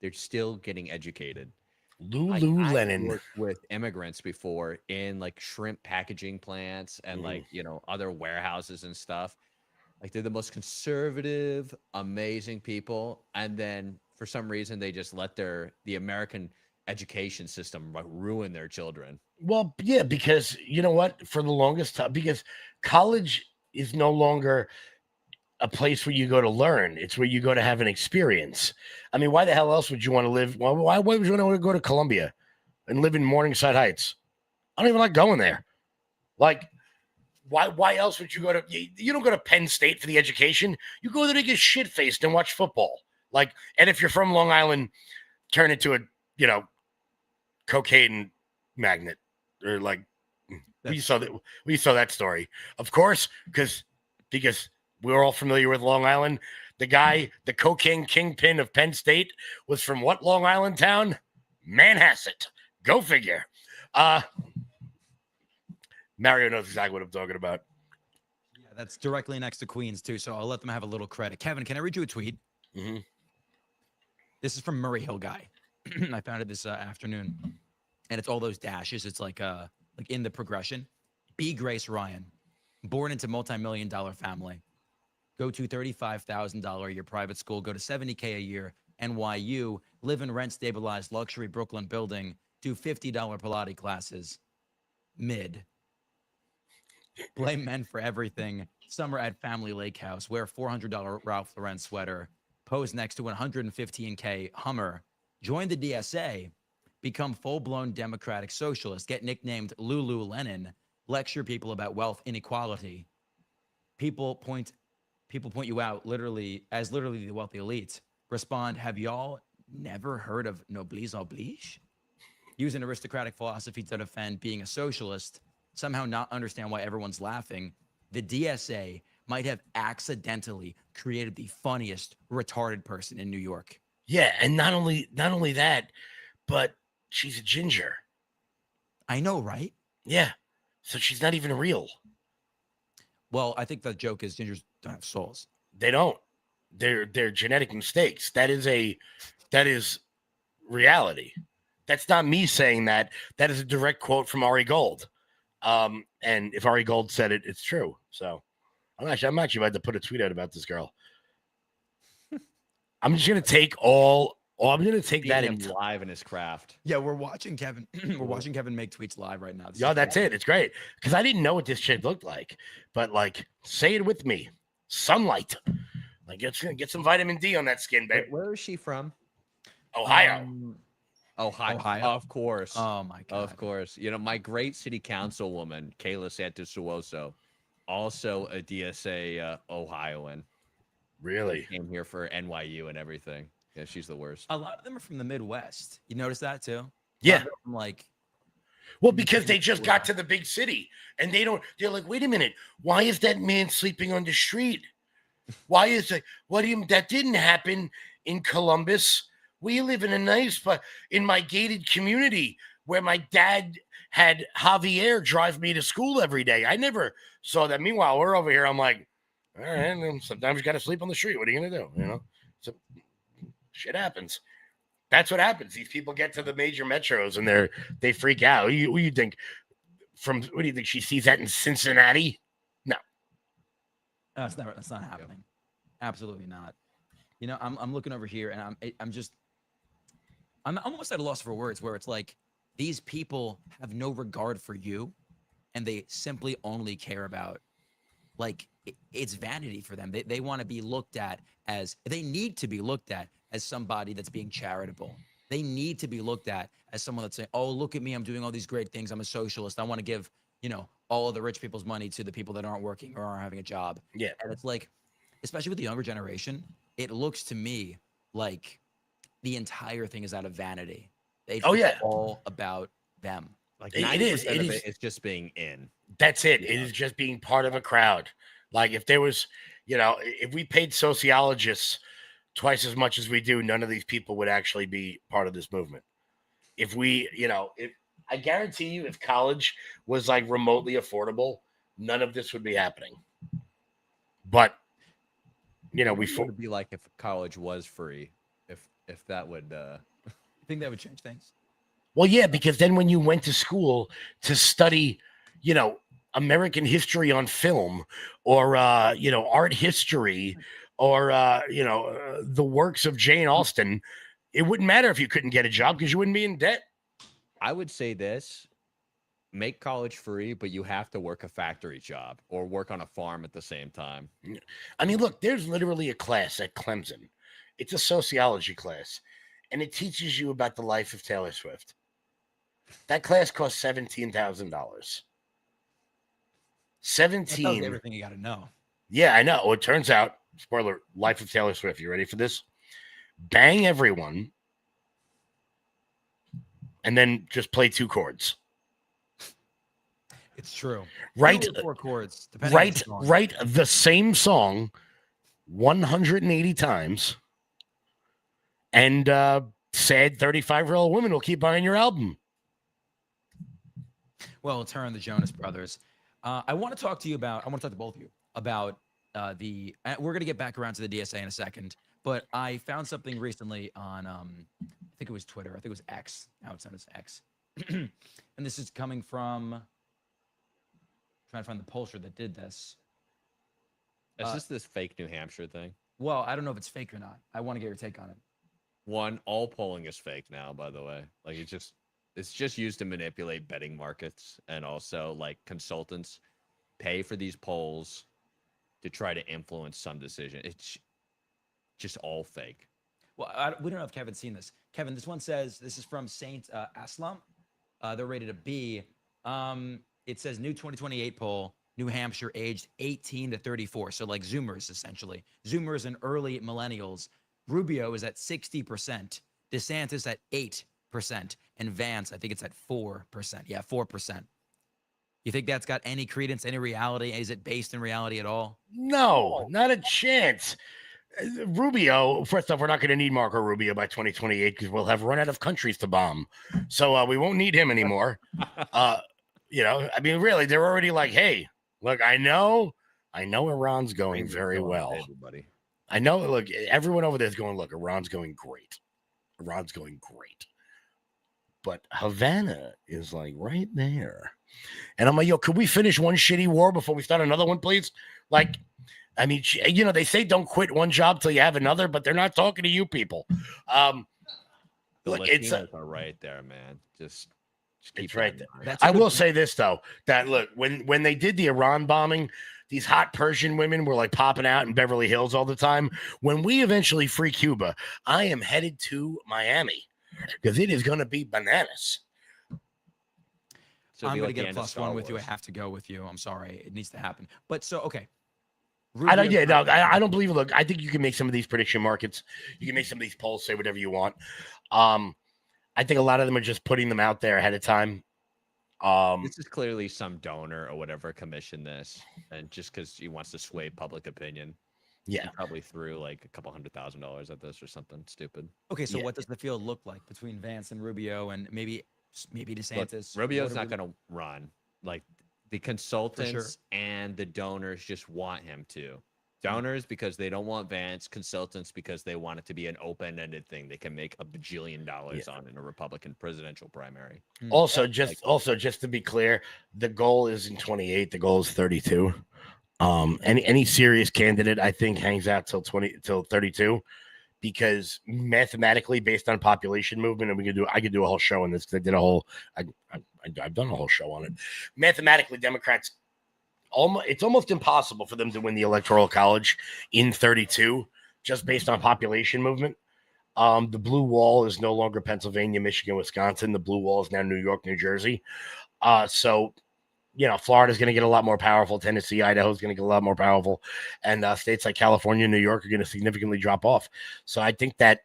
S2: They're still getting educated.
S9: Lulu Leninists.
S2: I've worked with immigrants before in like shrimp packaging plants and like, you know, other warehouses and stuff. Like, they're the most conservative, amazing people. And then for some reason, they just let the American education system like ruin their children.
S9: Well, yeah, because you know what? For the longest time, because college is no longer a place where you go to learn. It's where you go to have an experience. I mean, why the hell else would you want to live? Why would you want to go to Columbia and live in Morningside Heights? I don't even like going there. Like, why else would you go to? You don't go to Penn State for the education. You go there to get shit faced and watch football. Like, and if you're from Long Island, turn into a cocaine magnet. Or like we saw that story, of course, because we're all familiar with Long Island. The cocaine kingpin of Penn State was from what Long Island town? Manhasset. Go figure. Mario knows exactly what I'm talking about.
S1: Yeah, that's directly next to Queens too, so I'll let them have a little credit. Kevin, can I read you a tweet?
S9: Mm-hmm.
S1: This is from Murray Hill Guy. I found it this afternoon. And it's all those dashes. It's like in the progression. B. Grace Ryan, born into multi-million-dollar family. Go to $35,000 a year private school. Go to $70K a year. NYU. Live in rent-stabilized luxury Brooklyn building. Do $50 Pilates classes. Mid. Blame men for everything. Summer at family lake house. Wear $400 Ralph Lauren sweater. Pose next to $115K Hummer. Join the DSA. Become full-blown democratic socialist, get nicknamed Lulu Lenin, lecture people about wealth inequality. People point you out literally the wealthy elites. Respond, have y'all never heard of noblesse oblige? Use an aristocratic philosophy to defend being a socialist, somehow not understand why everyone's laughing. The DSA might have accidentally created the funniest retarded person in New York.
S9: Yeah, and not only that, but she's a ginger.
S1: I know, right?
S9: Yeah. So she's not even real.
S1: Well, I think the joke is gingers don't have souls.
S9: They don't. They're genetic mistakes. That is reality. That's not me saying that. That is a direct quote from Ari Gold. And if Ari Gold said it, it's true. So I'm actually about to put a tweet out about this girl. I'm just gonna take I'm going to take that
S2: him live in his craft.
S1: Yeah, we're watching Kevin. We're watching Kevin make tweets live right now.
S9: Yeah, that's it. It's great because I didn't know what this chick looked like. But like, say it with me: sunlight. Like, get some vitamin D on that skin, babe.
S2: Where is she from?
S9: Ohio.
S2: Ohio, of course.
S1: Oh my god,
S2: of course. You know, my great city councilwoman, Kayla Santos-Suoso, also a DSA Ohioan.
S9: Really?
S2: Came here for NYU and everything. Yeah, she's the worst.
S1: A lot of them are from the Midwest. You notice that too?
S9: Yeah.
S1: Well,
S9: because they just got to the big city and they're like, wait a minute, why is that man sleeping on the street? Why is that? That didn't happen in Columbus. We live in a nice spot in my gated community where my dad had Javier drive me to school every day. I never saw that. Meanwhile, we're over here. I'm like, all right, sometimes you got to sleep on the street. What are you going to do? You know, so shit happens. That's what happens. These people get to the major metros and they freak out. What do you think? What do you think? She sees that in Cincinnati? No.
S1: That's not happening. Absolutely not. You know, I'm looking over here and I'm almost at a loss for words where it's like these people have no regard for you and they simply only care about like it's vanity for them. They want to be looked at as they need to be looked at as somebody that's being charitable. They need to be looked at as someone that's saying, oh, look at me. I'm doing all these great things. I'm a socialist. I want to give, you know, all of the rich people's money to the people that aren't working or aren't having a job.
S9: Yeah.
S1: And it's like, especially with the younger generation, it looks to me like the entire thing is out of vanity. It's all about them.
S2: Like
S9: it is.
S2: It's just being in.
S9: That's it. It is just being part of a crowd. Like if there was, you know, if we paid sociologists twice as much as we do, none of these people would actually be part of this movement. If we, you know, I guarantee you, if college was like remotely affordable, none of this would be happening. But, you know,
S2: What would it be like if college was free? If that would,
S1: You think that would change things?
S9: Well, yeah, because then when you went to school to study, you know, American history on film or, you know, art history or, you know, the works of Jane Austen, it wouldn't matter if you couldn't get a job because you wouldn't be in debt.
S2: I would say this: make college free, but you have to work a factory job or work on a farm at the same time.
S9: I mean, look, there's literally a class at Clemson. It's a sociology class, and it teaches you about the life of Taylor Swift. That class costs $17,000. 17.
S1: That tells everything you got to know.
S9: Yeah, I know. Well, it turns out, spoiler, life of Taylor Swift. You ready for this? Bang everyone, and then just play 2 chords.
S1: It's true.
S9: Right.
S1: 4 chords. Depending on
S9: Write the same song 180 times, and sad 35-year-old women will keep buying your album.
S1: Well, turn the Jonas Brothers. I want to talk to both of you about we're going to get back around to the DSA in a second, but I found something recently on, I think it was Twitter. I think it was X. Now it's known as X. And this is coming from, trying to find the pollster that did this.
S2: Is this fake New Hampshire thing?
S1: Well, I don't know if it's fake or not. I want to get your take on it.
S2: One, all polling is fake now, by the way. Like it's just used to manipulate betting markets, and also like consultants pay for these polls to try to influence some decision. It's just all fake.
S1: Well, we don't know if Kevin's seen this. Kevin, this one says, this is from Saint Aslam. They're rated a B. It says new 2028 poll, New Hampshire aged 18 to 34. So like Zoomers, essentially. Zoomers and early millennials. Rubio is at 60%. DeSantis at 8%. And Vance, I think it's at 4%. Yeah, 4%. You think that's got any credence, any reality? Is it based in reality at all?
S9: No, not a chance. Rubio, first off, we're not going to need Marco Rubio by 2028 because we'll have run out of countries to bomb. So we won't need him anymore. You know, I mean, really, they're already like, hey, look, I know Iran's going very well.
S2: Everybody.
S9: I know, look, everyone over there is going, look, Iran's going great. Iran's going great. But Havana is like right there. And I'm like, yo, could we finish one shitty war before we start another one, please? Like, I mean, you know, they say don't quit one job till you have another, but they're not talking to you people.
S2: The
S9: look,
S2: Latinos are right there, man. Just keep
S9: it's right there.
S1: That's a
S9: I
S1: good
S9: will
S1: point.
S9: say this, though, that look, when they did the Iran bombing, these hot Persian women were like popping out in Beverly Hills all the time. When we eventually free Cuba, I am headed to Miami because it is going to be bananas.
S2: So
S1: I'm
S2: going
S1: going to get a +1 with you. I have to go with you. I'm sorry. It needs to happen. But so, okay.
S9: I don't believe it. Look, I think you can make some of these prediction markets. You can make some of these polls, say whatever you want. I think a lot of them are just putting them out there ahead of time.
S2: This is clearly some donor or whatever commissioned this, and just because he wants to sway public opinion.
S9: Yeah.
S2: He probably threw like a couple $100,000 at this or something stupid.
S1: Okay, so
S9: Yeah.
S1: what does the field look like between Vance and Rubio and maybe
S2: Look,
S1: DeSantis?
S2: Rubio's
S1: What are
S2: not
S1: we-
S2: going to run. Like the consultants and the donors just want him to. Donors because they don't want Vance, consultants because they want it to be an open-ended thing they can make $1 bajillion on in a Republican presidential primary.
S9: Also, just to be clear, the goal is in 28. The goal is 32. Any serious candidate, I think, hangs out till 32, because mathematically, based on population movement, and I could do a whole show on this. Because I did a whole, I've done a whole show on it. Mathematically, Democrats, it's almost impossible for them to win the Electoral College in 32, just based on population movement. The blue wall is no longer Pennsylvania, Michigan, Wisconsin. The blue wall is now New York, New Jersey. So, Florida's going to get a lot more powerful. Tennessee, Idaho's going to get a lot more powerful. And states like California, New York are going to significantly drop off. So I think that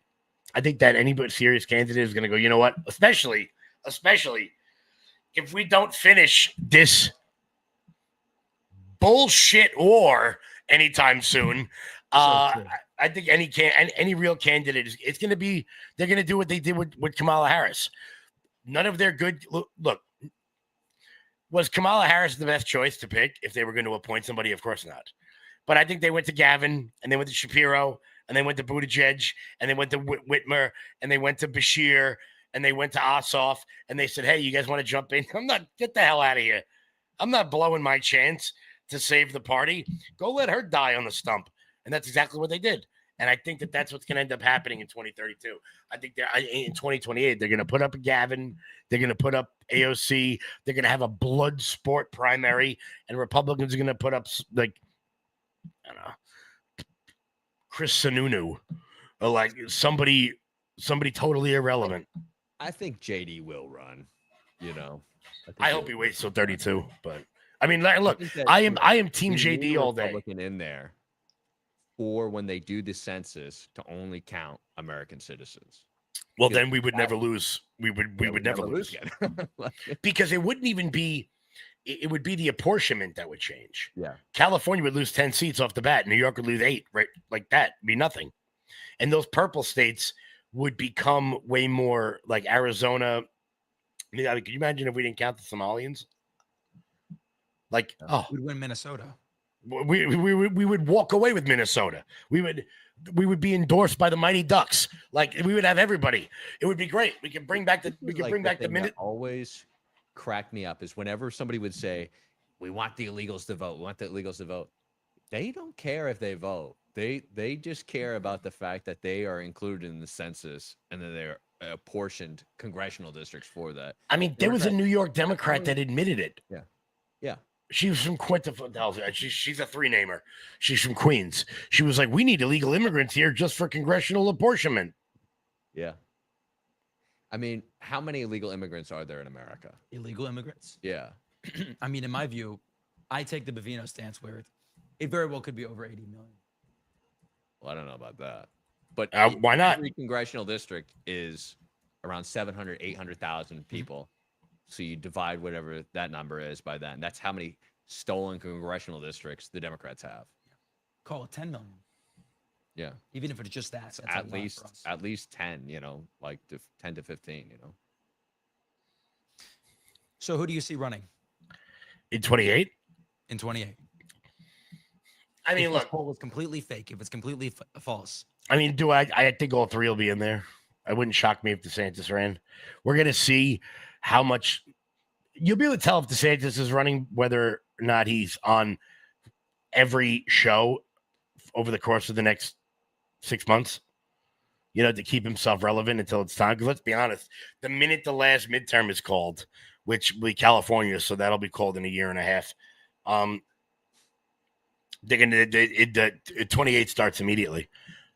S9: any serious candidate is going to go, you know what? Especially if we don't finish this bullshit war anytime soon. I think any real candidate it's going to be, they're going to do what they did with Kamala Harris. None of their good look. Was Kamala Harris the best choice to pick if they were going to appoint somebody? Of course not. But I think they went to Gavin, and they went to Shapiro, and they went to Buttigieg, and they went to Whitmer, and they went to Bashir, and they went to Ossoff, and they said, hey, you guys want to jump in? Get the hell out of here. I'm not blowing my chance to save the party. Go let her die on the stump. And that's exactly what they did. And I think that's what's going to end up happening in 2032. I think in 2028, they're going to put up a Gavin. They're going to put up AOC. They're going to have a blood sport primary. And Republicans are going to put up, like, I don't know, Chris Sununu. Or like somebody totally irrelevant.
S2: I think JD will run,
S9: I hope he waits till 32. But, I mean, look, I am Team JD all day.
S2: Looking in there for when they do the census to only count American citizens.
S9: Well, then we would never lose. We would never lose
S2: again.
S9: because it wouldn't even be. It would be the apportionment that would change.
S2: Yeah,
S9: California would lose 10 seats off the bat. New York would lose 8, right? Like that, it'd be nothing. And those purple states would become way more like Arizona. I mean, can you imagine if we didn't count the Somalians? Like,
S1: we'd win Minnesota.
S9: We would walk away with Minnesota. We would be endorsed by the Mighty Ducks. Like, we would have everybody. It would be great. We could bring back the minute.
S2: Always cracked me up is whenever somebody would say, "We want the illegals to vote. We want the illegals to vote." They don't care if they vote. They just care about the fact that they are included in the census and that they're apportioned congressional districts for that.
S9: I mean, there was a New York Democrat that admitted it.
S2: Yeah.
S9: She was from Quinta. She's a 3-namer. She's from Queens. She was like, we need illegal immigrants here just for congressional apportionment.
S2: Yeah. I mean, how many illegal immigrants are there in America?
S1: Illegal immigrants?
S2: Yeah.
S1: I mean, in my view, I take the Bavino stance where it very well could be over 80 million.
S2: Well, I don't know about that. But
S9: why not?
S2: Every congressional district is around 700, 800,000 people. So you divide whatever that number is by that. And that's how many stolen congressional districts the Democrats have.
S1: Call it 10 million.
S2: Yeah.
S1: Even if it's just that.
S2: So at least 10, like 10 to 15,
S1: So who do you see running?
S9: In 28?
S1: In 28.
S9: I mean,
S1: if
S9: look.
S1: This poll is completely fake. If it's completely false.
S9: I mean, I think all three will be in there. It wouldn't shock me if DeSantis ran. We're going to see how much you'll be able to tell if DeSantis is running, whether or not he's on every show over the course of the next 6 months, to keep himself relevant until it's time. Because let's be honest, the minute the last midterm is called, which will be California, so that'll be called in a year and a half. They're going to 28 starts immediately.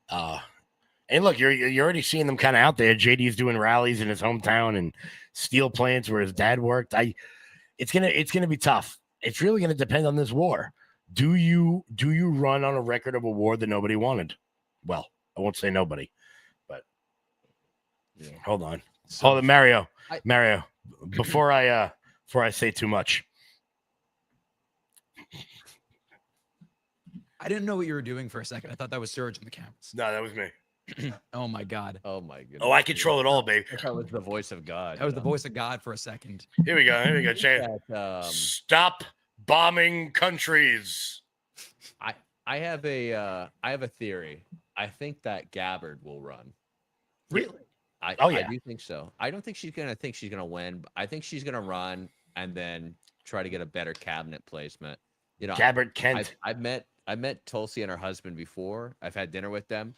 S9: And look, you're already seeing them kind of out there. JD's doing rallies in his hometown and steel plants where his dad worked. It's gonna be tough. It's really gonna depend on this war. Do you run on a record of a war that nobody wanted? Well, I won't say nobody, but hold on, Mario. Before I say too much,
S1: I didn't know what you were doing for a second. I thought that was Surge on the cameras.
S9: No, that was me.
S1: Oh my God.
S2: Oh my goodness.
S9: Oh, I control it all, babe.
S2: That was the voice of God.
S1: That was the voice of God for a second.
S9: Here we go. Here we go. Jay.
S2: That,
S9: Stop bombing countries.
S2: I have a theory. I think that Gabbard will run.
S1: Really?
S2: I do think so. I don't think she's gonna win. But I think she's gonna run and then try to get a better cabinet placement. You know,
S9: Gabbard Kent.
S2: I met Tulsi and her husband before. I've had dinner with them,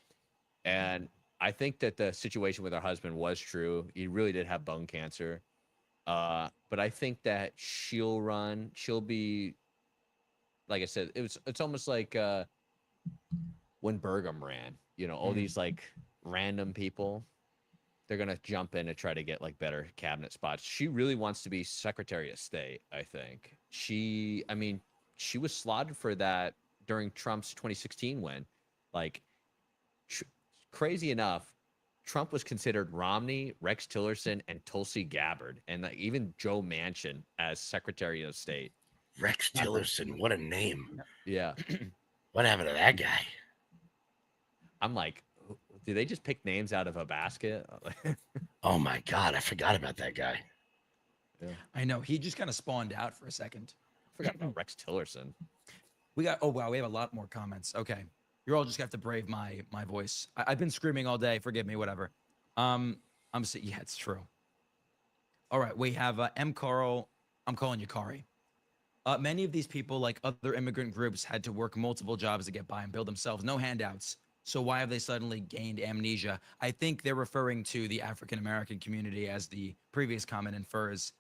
S2: and I think that the situation with her husband was true. He really did have bone cancer. But I think that she'll run. She'll be, like I said, it's almost like when Burgum ran. You know, all these like random people, they're gonna jump in and try to get like better cabinet spots. She really wants to be Secretary of State. I think she was slotted for that during Trump's 2016 win. Like, crazy enough, Trump was considered Romney, Rex Tillerson, and Tulsi Gabbard, and like even Joe Manchin as Secretary of State.
S9: Rex Tillerson, what a name.
S2: Yeah.
S9: What happened to that guy?
S2: I'm like, do they just pick names out of a basket?
S9: Oh my God, I forgot about that guy.
S2: Yeah.
S1: I know. He just kind of spawned out for a second.
S2: Forgot about Rex Tillerson.
S1: Oh wow, we have a lot more comments. Okay. You're all just gonna have to brave my voice. I've been screaming all day. Forgive me, whatever. Yeah, it's true. All right, we have M. Carl. I'm calling you Kari. Many of these people, like other immigrant groups, had to work multiple jobs to get by and build themselves. No handouts. So why have they suddenly gained amnesia? I think they're referring to the African American community, as the previous comment infers.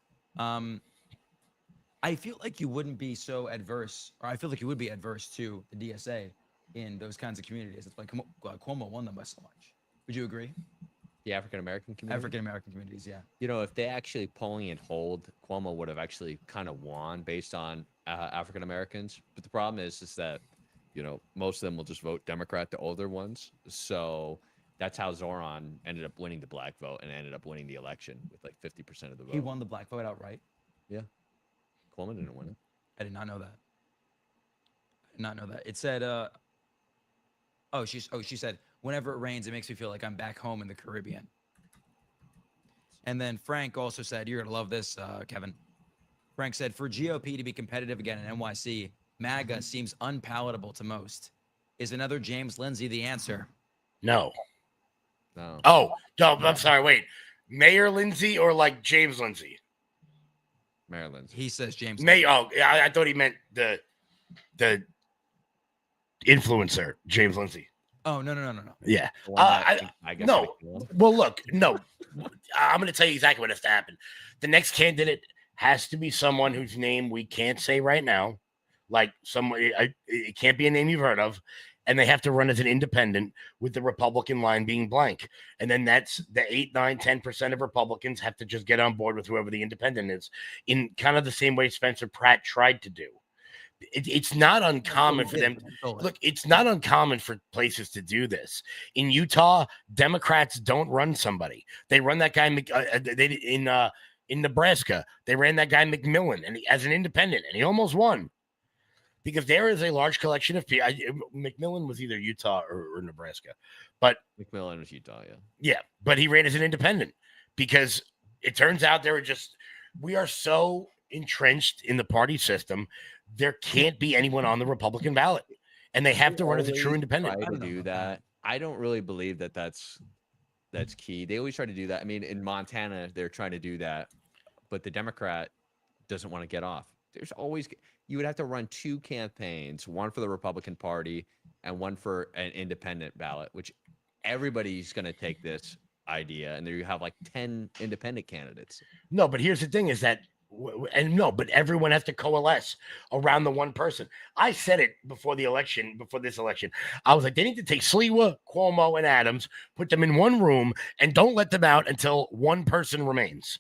S1: I feel like you wouldn't be so adverse, or I feel like you would be adverse to the DSA in those kinds of communities. It's like Cuomo won them by so much. Would you agree?
S2: The African American community.
S1: African American communities, yeah.
S2: You know, if they actually polling and hold, Cuomo would have actually kind of won based on African Americans. But the problem is that, you know, most of them will just vote Democrat, the older ones. So that's how Zoran ended up winning the black vote and ended up winning the election with like 50% of the vote.
S1: He won the black vote outright.
S2: Yeah. Cuomo didn't win it.
S1: I did not know that. I did not know that. It said, she said, whenever it rains, it makes me feel like I'm back home in the Caribbean. And then Frank also said, you're going to love this, Kevin. Frank said, for GOP to be competitive again in NYC, MAGA seems unpalatable to most. Is another James Lindsay the answer?
S9: No.
S2: No.
S9: Oh, no, I'm sorry. Wait. Mayor Lindsay or like James Lindsay?
S2: Maryland.
S1: He says James.
S9: Oh, I thought he meant the influencer, James Lindsay.
S1: Oh, no.
S9: Yeah.
S2: I guess
S9: no. Well, look, no. I'm going to tell you exactly what has to happen. The next candidate has to be someone whose name we can't say right now. Like it can't be a name you've heard of. And they have to run as an independent with the Republican line being blank. And then that's the 8, 9, 10% of Republicans have to just get on board with whoever the independent is, in kind of the same way Spencer Pratt tried to do. It's not uncommon for them. Look, it's not uncommon for places to do this. In Utah, Democrats don't run somebody. They run that guy in Nebraska. They ran that guy McMillan as an independent, and he almost won. Because there is a large collection of people. McMillan was either Utah or Nebraska. But
S2: McMillan was Utah, yeah.
S9: Yeah, but he ran as an independent because it turns out we are so entrenched in the party system, there can't be anyone on the Republican ballot. And they have to run as a true independent.
S2: Try to do that. I don't really believe that that's key. They always try to do that. I mean, in Montana, they're trying to do that, but the Democrat doesn't want to get off. You would have to run 2 campaigns, one for the Republican Party and one for an independent ballot, which everybody's going to take this idea. And there you have like 10 independent candidates.
S9: No, but here's the thing is that, but everyone has to coalesce around the one person. I said it before this election. I was like, they need to take Sliwa, Cuomo, and Adams, put them in one room, and don't let them out until one person remains.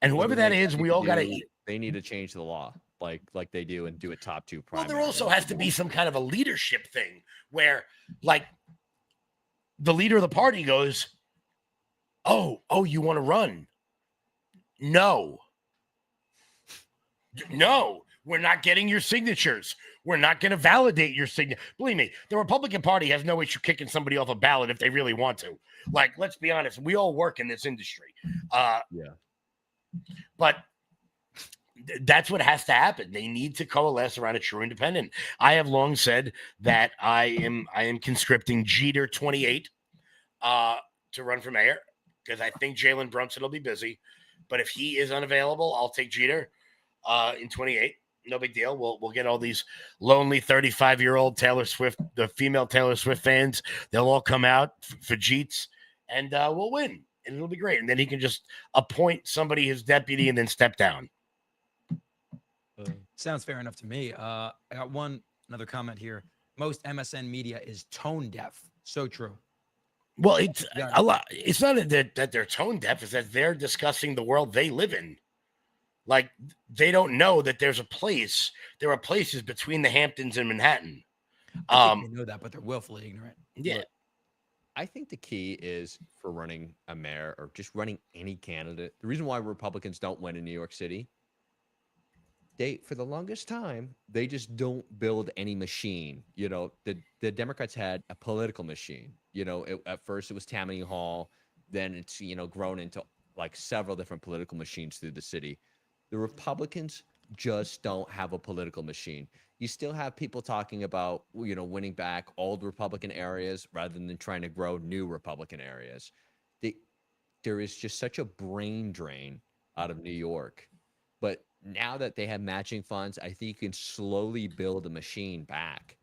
S9: And whoever that is, we all got to eat.
S2: They need to change the law. Like they do and do a top 2 primary.
S9: Well, there also has to be some kind of a leadership thing where like the leader of the party goes, oh, you want to run? No, We're not getting your signatures. We're not going to validate your signature. Believe me, the Republican Party has no issue kicking somebody off a ballot if they really want to. Like, let's be honest, we all work in this industry. But that's what has to happen. They need to coalesce around a true independent. I have long said that I am conscripting Jeter 28 to run for mayor because I think Jalen Brunson will be busy. But if he is unavailable, I'll take Jeter in 28. No big deal. We'll get all these lonely 35-year-old Taylor Swift, the female Taylor Swift fans. They'll all come out for Jeets, and we'll win, and it'll be great. And then he can just appoint somebody his deputy and then step down.
S1: Sounds fair enough to me. I got another comment here. Most MSN media is tone deaf. So true.
S9: Well, it's a lot. It's not that they're tone deaf; it's that they're discussing the world they live in. Like, they don't know that there's a place. There are places between the Hamptons and Manhattan.
S1: I think they know that, but they're willfully ignorant.
S9: Yeah.
S2: Look, I think the key is for running a mayor or just running any candidate. The reason why Republicans don't win in New York City, for the longest time, they just don't build any machine. You know, the Democrats had a political machine. You know, at first it was Tammany Hall. Then it's, grown into like several different political machines through the city. The Republicans just don't have a political machine. You still have people talking about, winning back old Republican areas rather than trying to grow new Republican areas. There is just such a brain drain out of New York. But now that they have matching funds, I think you can slowly build a machine back.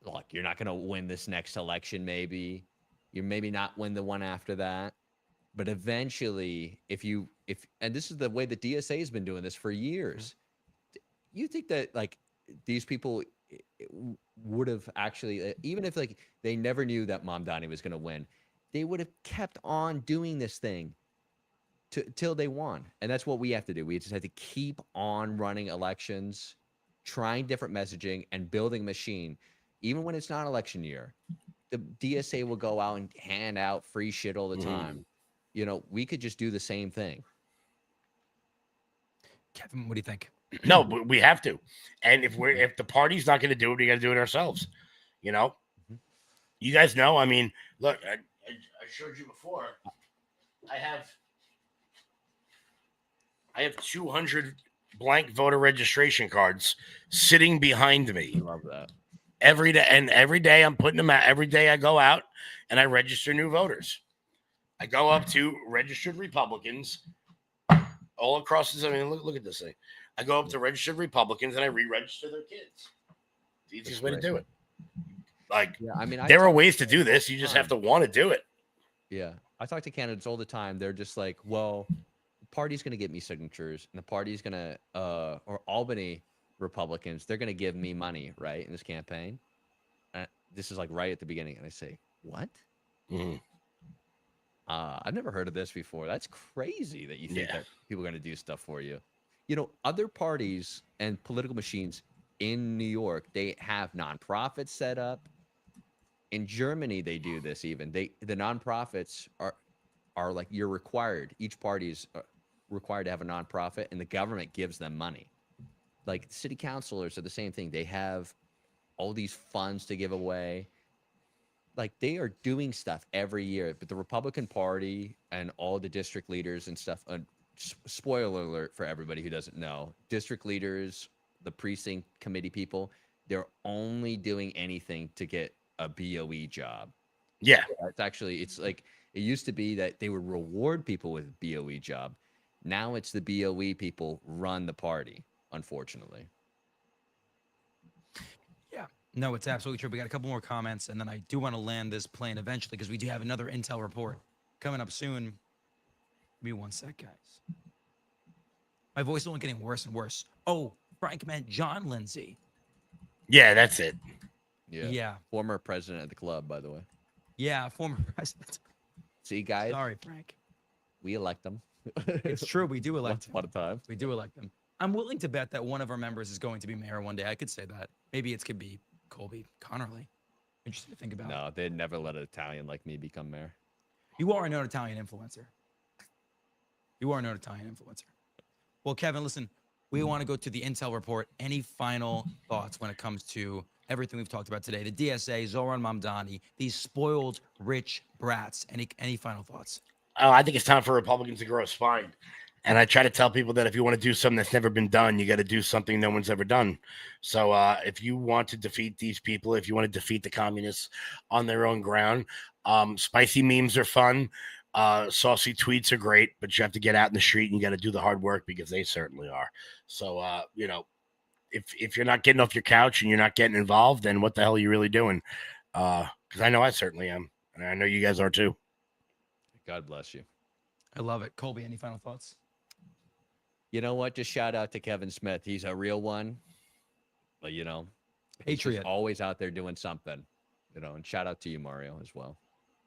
S2: Look, you're not going to win this next election, maybe. You maybe not win the one after that. But eventually, and this is the way the DSA has been doing this for years, you think that like these people would have actually, even if like they never knew that Mamdani was going to win, they would have kept on doing this thing till they won. And that's what we have to do. We just have to keep on running elections, trying different messaging, and building a machine. Even when it's not election year, the DSA will go out and hand out free shit all the time. We could just do the same thing.
S1: Kevin, what do you think?
S9: No, we have to. And if the party's not going to do it, we got to do it ourselves. You guys know. I mean, look, I showed you before. I have 200 blank voter registration cards sitting behind me.
S2: I love that.
S9: Every day I'm putting them out. Every day I go out and I register new voters. I go up to registered Republicans all across the. I mean, look at this thing. I go up to registered Republicans and I re-register their kids. The easiest way to do it. Like, there are ways to do this. You just have to want to do it.
S2: Yeah, I talk to candidates all the time. They're just like, well, the party's going to get me signatures, and the party's going to, or Albany Republicans, they're going to give me money, right, in this campaign. This is like right at the beginning, and I say, what?
S9: Mm-hmm.
S2: I've never heard of this before. That's crazy that you think that people are going to do stuff for you. Other parties and political machines in New York, they have nonprofits set up. In Germany, they do this even. The nonprofits are like, you're required. Each party is required to have a nonprofit, and the government gives them money. Like, city councilors are the same thing. They have all these funds to give away. Like, they are doing stuff every year. But the Republican Party and all the district leaders and stuff, spoiler alert for everybody who doesn't know, district leaders, the precinct committee people, they're only doing anything to get a BOE job.
S9: Yeah.
S2: It's like, it used to be that they would reward people with a BOE job. Now it's the BOE people run the party, unfortunately.
S1: Yeah, no, it's absolutely true. We got a couple more comments, and then I do want to land this plane eventually because we do have another intel report coming up soon. Give me one sec, guys. My voice is only getting worse and worse. Oh, Frank meant John Lindsay.
S9: Yeah, that's it.
S2: Yeah. Former president of the club, by the way.
S1: Yeah, former president.
S2: See, guys.
S1: Sorry, Frank.
S2: We elect them.
S1: It's true. We do elect them.
S2: Once upon a time.
S1: We do elect them. I'm willing to bet that one of our members is going to be mayor one day. I could say that. Maybe it could be Colby Connerly. Interesting to think about.
S2: No, they'd never let an Italian like me become mayor.
S1: You are a known Italian influencer. Well, Kevin, listen, we want to go to the intel report. Any final thoughts when it comes to everything we've talked about today? The DSA, Zoran Mamdani, these spoiled rich brats. Any final thoughts?
S9: Oh, I think it's time for Republicans to grow a spine. And I try to tell people that if you want to do something that's never been done, you got to do something no one's ever done. So if you want to defeat these people, if you want to defeat the communists on their own ground, spicy memes are fun. Saucy tweets are great, but you have to get out in the street and you got to do the hard work because they certainly are. So, if you're not getting off your couch and you're not getting involved, then what the hell are you really doing? Because I know I certainly am. And I know you guys are too.
S2: God bless you.
S1: I love it. Colby, any final thoughts?
S2: You know what? Just shout out to Kevin Smith. He's a real one. But, he's
S1: Patriot.
S2: always out there doing something, and shout out to you, Mario, as well.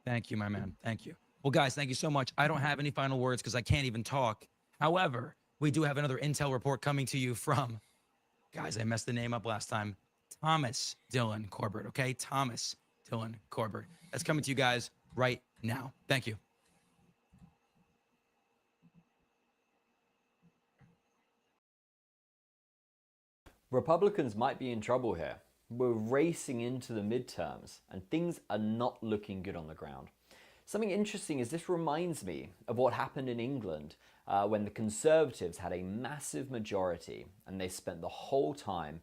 S1: Thank you, my man. Thank you. Well, guys, thank you so much. I don't have any final words because I can't even talk. However, we do have another intel report coming to you from, guys, I messed the name up last time, Thomas Dylan Corbett, okay? Thomas Dylan Corbett. That's coming to you guys right now. Thank you.
S3: Republicans might be in trouble here. We're racing into the midterms and things are not looking good on the ground. Something interesting is this reminds me of what happened in England when the Conservatives had a massive majority and they spent the whole time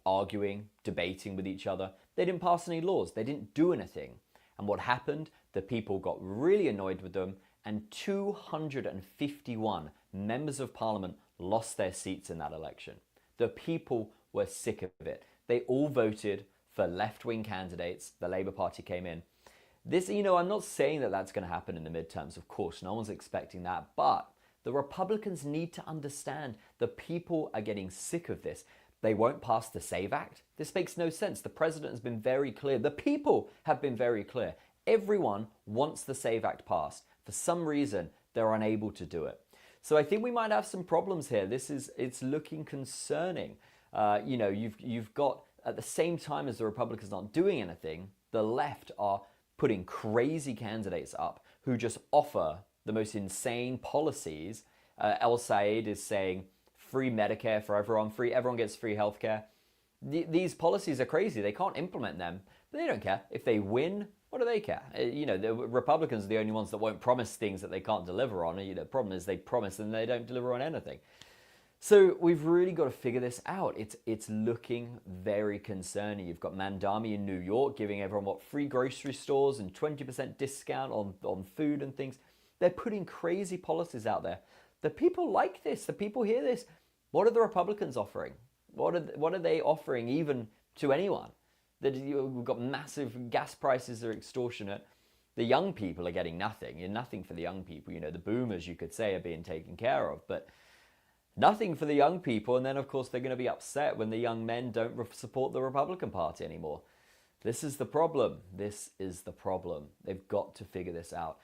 S3: arguing, debating with each other. They didn't pass any laws. They didn't do anything. And what happened? The people got really annoyed with them and 251 members of parliament lost their seats in that election. The people were sick of it. They all voted for left-wing candidates. The Labour Party came in. This, I'm not saying that that's going to happen in the midterms. Of course, no one's expecting that. But the Republicans need to understand the people are getting sick of this. They won't pass the SAVE Act. This makes no sense. The president has been very clear. The people have been very clear. Everyone wants the SAVE Act passed. For some reason, they're unable to do it. So I think we might have some problems here. It's looking concerning. You've got, at the same time as the Republicans aren't doing anything, the left are putting crazy candidates up who just offer the most insane policies. El Said is saying free Medicare for everyone, everyone gets free healthcare. These policies are crazy. They can't implement them, but they don't care. If they win, what do they care? The Republicans are the only ones that won't promise things that they can't deliver on. The problem is they promise and they don't deliver on anything. So we've really got to figure this out. It's looking very concerning. You've got Mamdani in New York giving everyone free grocery stores and 20% discount on food and things. They're putting crazy policies out there. The people like this. The people hear this. What are the Republicans offering? What are they offering even to anyone? We've got massive gas prices are extortionate. The young people are getting nothing. Nothing for the young people. The boomers, you could say, are being taken care of, but nothing for the young people. And then, of course, they're going to be upset when the young men don't support the Republican Party anymore. This is the problem. This is the problem. They've got to figure this out.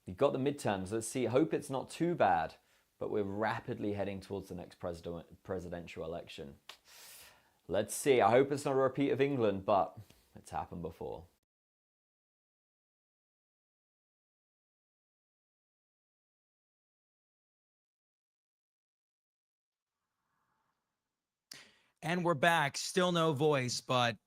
S3: You've got the midterms. Let's see. Hope it's not too bad, but we're rapidly heading towards the next presidential election. Let's see. I hope it's not a repeat of England, but it's happened before.
S1: And we're back. Still no voice, but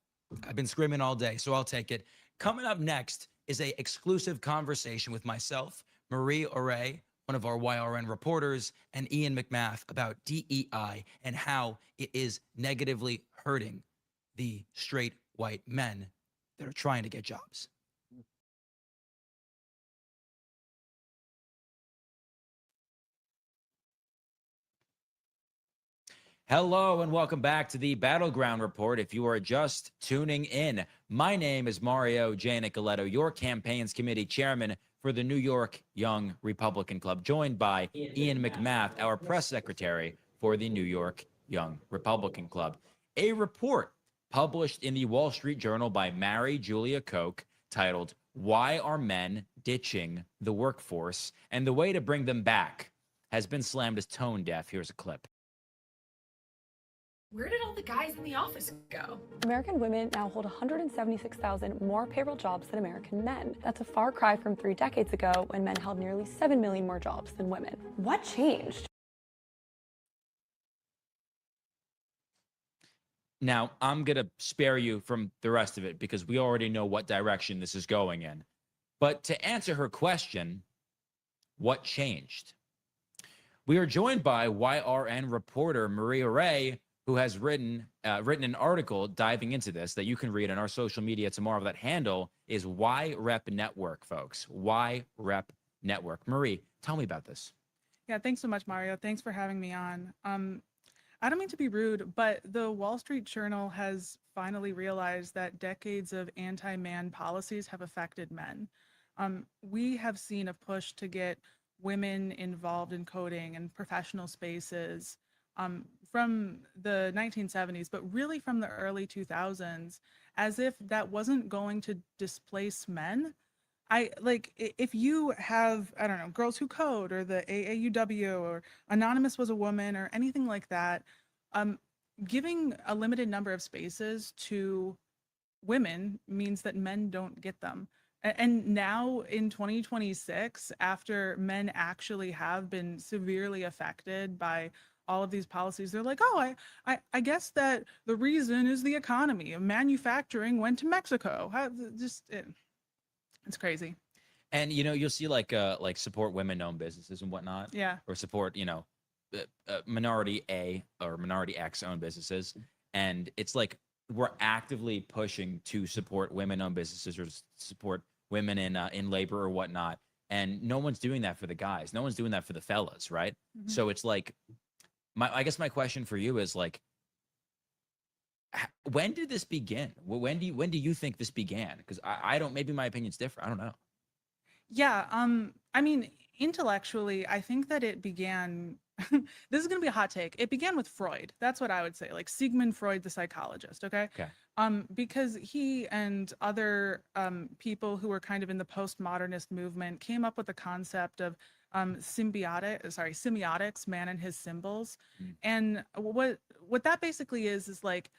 S1: I've been screaming all day, so I'll take it. Coming up next is an exclusive conversation with myself, Marie Oray, one of our YRN reporters, and Ian McMath about DEI and how it is negatively hurting the straight white men that are trying to get jobs. Hello and welcome back to the Battleground Report. If you are just tuning in, my name is Mario J. Nicoletto, your campaigns committee chairman for the New York Young Republican Club, joined by Ian McMath, our press secretary for the New York Young Republican Club. A report published in the Wall Street Journal by Mary Julia Koch titled, "Why Are Men Ditching the Workforce and the Way to Bring Them Back?" has been slammed as tone deaf. Here's a clip.
S10: Where did all the guys in the office go?
S11: American women now hold 176,000 more payroll jobs than American men. That's a far cry from 3 decades ago when men held nearly 7 million more jobs than women. What changed?
S1: Now, I'm going to spare you from the rest of it because we already know what direction this is going in. But to answer her question, what changed? We are joined by YRN reporter Maria Ray, who has written an article diving into this that you can read on our social media tomorrow. That handle is YRepNetwork, folks. YRepNetwork. Marie, tell me about this.
S12: Yeah, thanks so much, Mario. Thanks for having me on. I don't mean to be rude, but the Wall Street Journal has finally realized that decades of anti-man policies have affected men. We have seen a push to get women involved in coding and professional spaces from the 1970s, but really from the early 2000s, as if that wasn't going to displace men. If you have, I don't know, Girls Who Code or the AAUW or Anonymous Was a Woman or anything like that, giving a limited number of spaces to women means that men don't get them. And now in 2026, after men actually have been severely affected by all of these policies, they're like, oh, I guess that the reason is the economy. Manufacturing went to Mexico. It's crazy.
S1: And, you'll see like support women-owned businesses and whatnot.
S12: Yeah.
S1: Or support, minority A or minority X owned businesses. And it's like we're actively pushing to support women-owned businesses or support women in labor or whatnot. And no one's doing that for the guys. No one's doing that for the fellas, right? Mm-hmm. So it's like, I guess my question for you is like, when did this begin? When do you think this began? Because I don't, maybe my opinion's different. I don't know.
S12: Yeah. I mean, intellectually, I think that it began, this is going to be a hot take. It began with Freud. That's what I would say, like Sigmund Freud, the psychologist. Okay. Because he and other people who were kind of in the postmodernist movement came up with the concept of semiotics, man and his symbols. And what that basically is like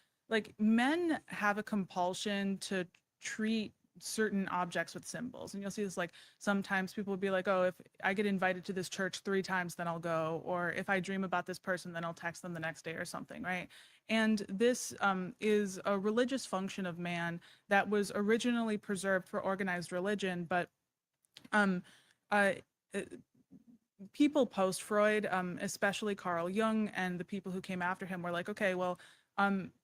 S12: men have a compulsion to treat certain objects with symbols. And you'll see this, like sometimes people will be like, oh, if I get invited to this church 3 times, then I'll go. Or if I dream about this person, then I'll text them the next day or something, right? And this is a religious function of man that was originally preserved for organized religion, but people post-Freud, especially Carl Jung and the people who came after him, were like, okay, well,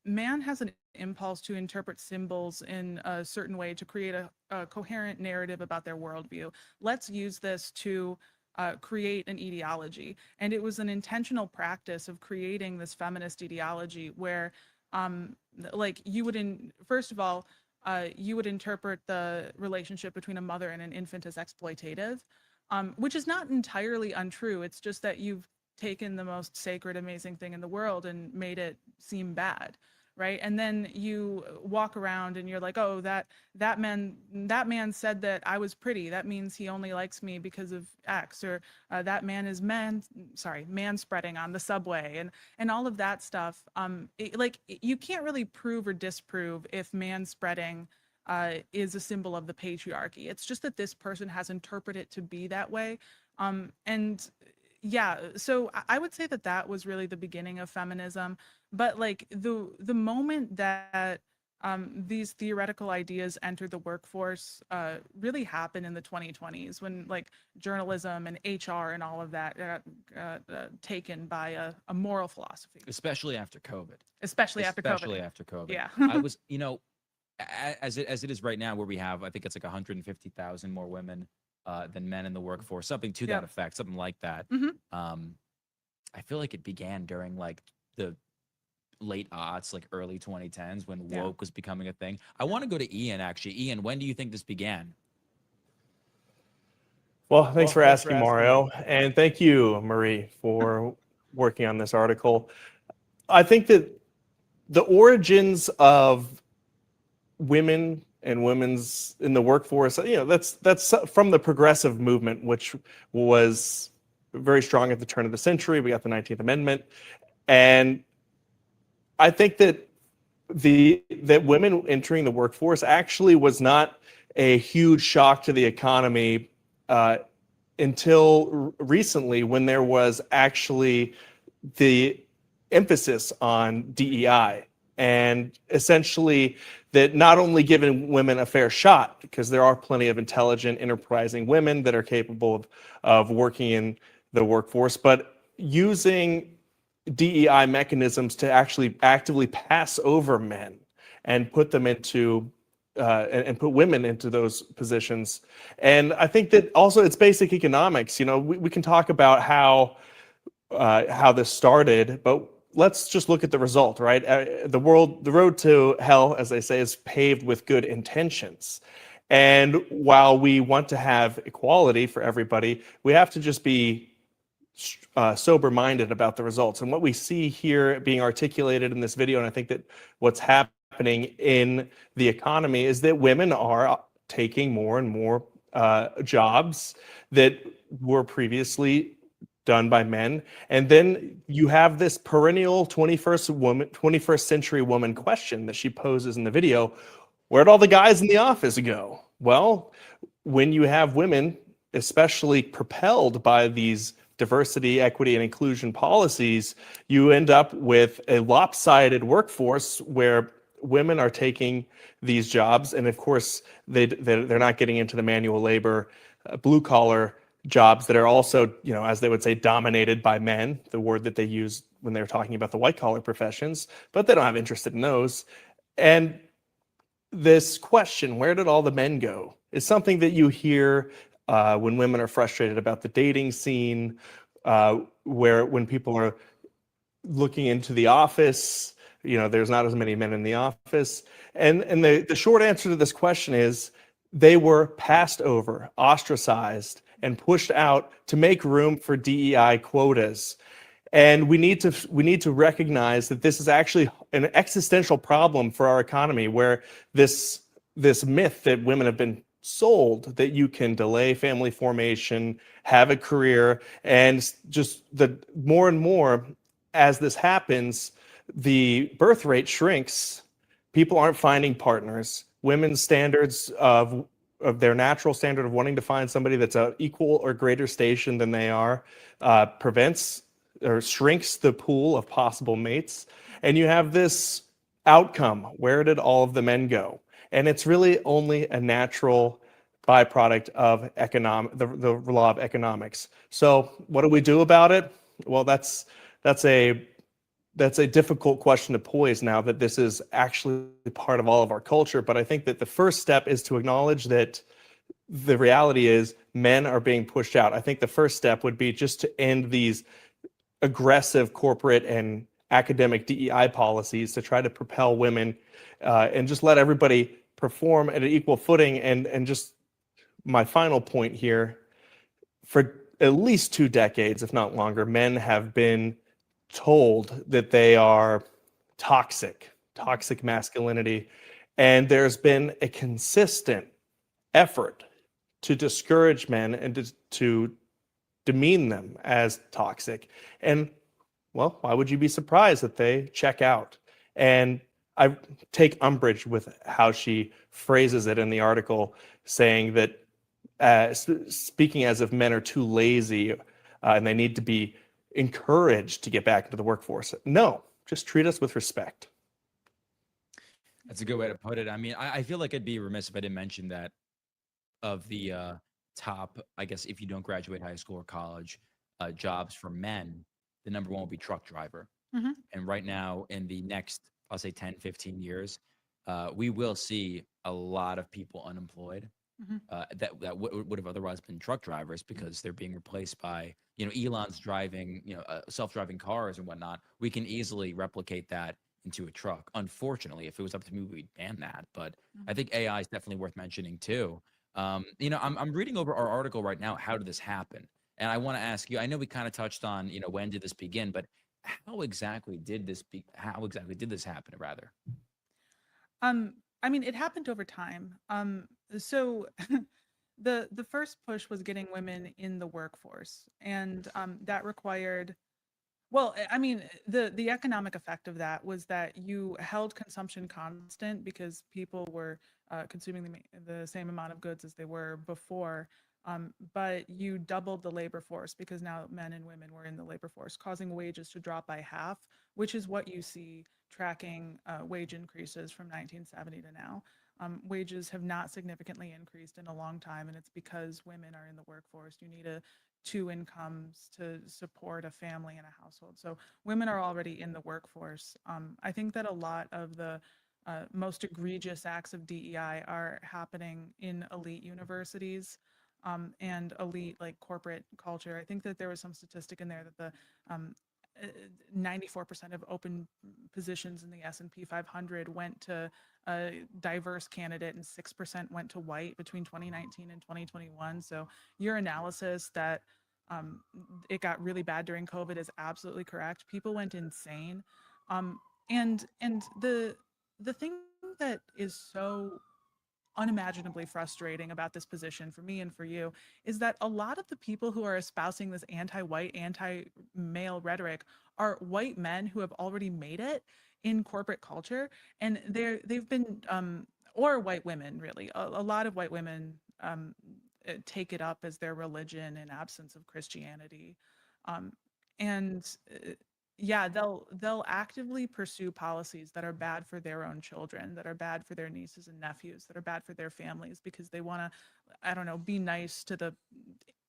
S12: man has an impulse to interpret symbols in a certain way to create a coherent narrative about their worldview. Let's use this to create an ideology. And it was an intentional practice of creating this feminist ideology where, you would, first of all, you would interpret the relationship between a mother and an infant as exploitative, which is not entirely untrue. It's just that you've taken the most sacred, amazing thing in the world and made it seem bad, right? And then you walk around and you're like, oh, that man said that I was pretty. That means he only likes me because of X, or that man is man-spreading on the subway, and all of that stuff. You can't really prove or disprove if man-spreading is a symbol of the patriarchy. It's just that this person has interpreted it to be that way. Yeah, so I would say that was really the beginning of feminism. But like the moment that these theoretical ideas entered the workforce really happened in the 2020s, when like journalism and HR and all of that got taken by a moral philosophy.
S1: Especially after COVID.
S12: Especially after COVID. Yeah.
S1: I was, as it is right now, where we have, I think it's like 150,000 more women than men in the workforce, something to that effect, something like that.
S12: Mm-hmm.
S1: I feel like it began during like the late aughts, like early 2010s, when woke was becoming a thing. I want to go to Ian, actually. Ian, when do you think this began?
S13: Well, thanks for asking, Mario. And thank you, Marie, for working on this article. I think that the origins of women and women's in the workforce, that's from the progressive movement, which was very strong at the turn of the century. We got the 19th Amendment. And I think that that women entering the workforce actually was not a huge shock to the economy until recently, when there was actually the emphasis on DEI. and essentially that not only giving women a fair shot, because there are plenty of intelligent, enterprising women that are capable of working in the workforce, but using DEI mechanisms to actually actively pass over men and put them into and put women into those positions. And I think that also it's basic economics. You know, we can talk about how this started, but let's just look at the result, right? The road to hell, as they say, is paved with good intentions. And while we want to have equality for everybody, we have to just be sober-minded about the results. And what we see here being articulated in this video, and I think that what's happening in the economy is that women are taking more and more jobs that were previously done by men. And then you have this perennial 21st century woman question that she poses in the video. Where'd all the guys in the office go? Well, when you have women, especially propelled by these diversity, equity, and inclusion policies, you end up with a lopsided workforce where women are taking these jobs. And of course, they're not getting into the manual labor, blue collar jobs that are also, you know, as they would say, dominated by men, the word that they use when they're talking about the white collar professions, but they don't have interest in those. And this question, where did all the men go, is something that you hear when women are frustrated about the dating scene, when people are looking into the office, you know, there's not as many men in the office. And the short answer to this question is they were passed over, ostracized, and pushed out to make room for DEI quotas. And we need to recognize that this is actually an existential problem for our economy, where this myth that women have been sold, that you can delay family formation, have a career, and just the more and more as this happens, the birth rate shrinks. People aren't finding partners. Women's standards of their natural standard of wanting to find somebody that's an equal or greater station than they are prevents or shrinks the pool of possible mates. And you have this outcome. Where did all of the men go? And it's really only a natural byproduct of the law of economics. So what do we do about it? Well, that's a difficult question to poise now that this is actually part of all of our culture. But I think that the first step is to acknowledge that the reality is men are being pushed out. I think the first step would be just to end these aggressive corporate and academic DEI policies to try to propel women and just let everybody perform at an equal footing. And just my final point here, for at least 2 decades, if not longer, men have been told that they are toxic masculinity. And there's been a consistent effort to discourage men and to demean them as toxic. And well, why would you be surprised that they check out? And I take umbrage with how she phrases it in the article, saying that speaking as if men are too lazy and they need to be encouraged to get back into the workforce. No, just treat us with respect.
S1: That's a good way to put it. I mean, I feel like I'd be remiss if I didn't mention that of the top, I guess, if you don't graduate high school or college, jobs for men, the number one will be truck driver.
S12: Mhm.
S1: And right now, in the next, I'll say 10, 15 years, we will see a lot of people unemployed
S12: Mhm.
S1: that would have otherwise been truck drivers because they're being replaced by, you know, Elon's driving, you know, self-driving cars and whatnot. We can easily replicate that into a truck. Unfortunately, if it was up to me, we'd ban that. But I think AI is definitely worth mentioning too. You know, I'm reading over our article right now. How did this happen? And I want to ask you. I know we kind of touched on, you know, when did this begin, but how exactly did this happen? Rather.
S12: I mean, it happened over time. So the first push was getting women in the workforce, and that required. Well, I mean, the economic effect of that was that you held consumption constant because people were consuming the same amount of goods as they were before. But you doubled the labor force because now men and women were in the labor force, causing wages to drop by half, which is what you see tracking wage increases from 1970 to now. Wages have not significantly increased in a long time, and it's because women are in the workforce. You need two incomes to support a family and a household. So women are already in the workforce. I think that a lot of the most egregious acts of DEI are happening in elite universities and elite like corporate culture. I think that there was some statistic in there that the 94% of open positions in the S&P 500 went to a diverse candidate and 6% went to white between 2019 and 2021. So your analysis that it got really bad during COVID is absolutely correct. People went insane. And the thing that is so unimaginably frustrating about this position for me and for you is that a lot of the people who are espousing this anti-white, anti-male rhetoric are white men who have already made it in corporate culture, and they've been or white women really. A lot of white women take it up as their religion in absence of Christianity, and yeah, they'll actively pursue policies that are bad for their own children, that are bad for their nieces and nephews, that are bad for their families because they want to, I don't know, be nice to the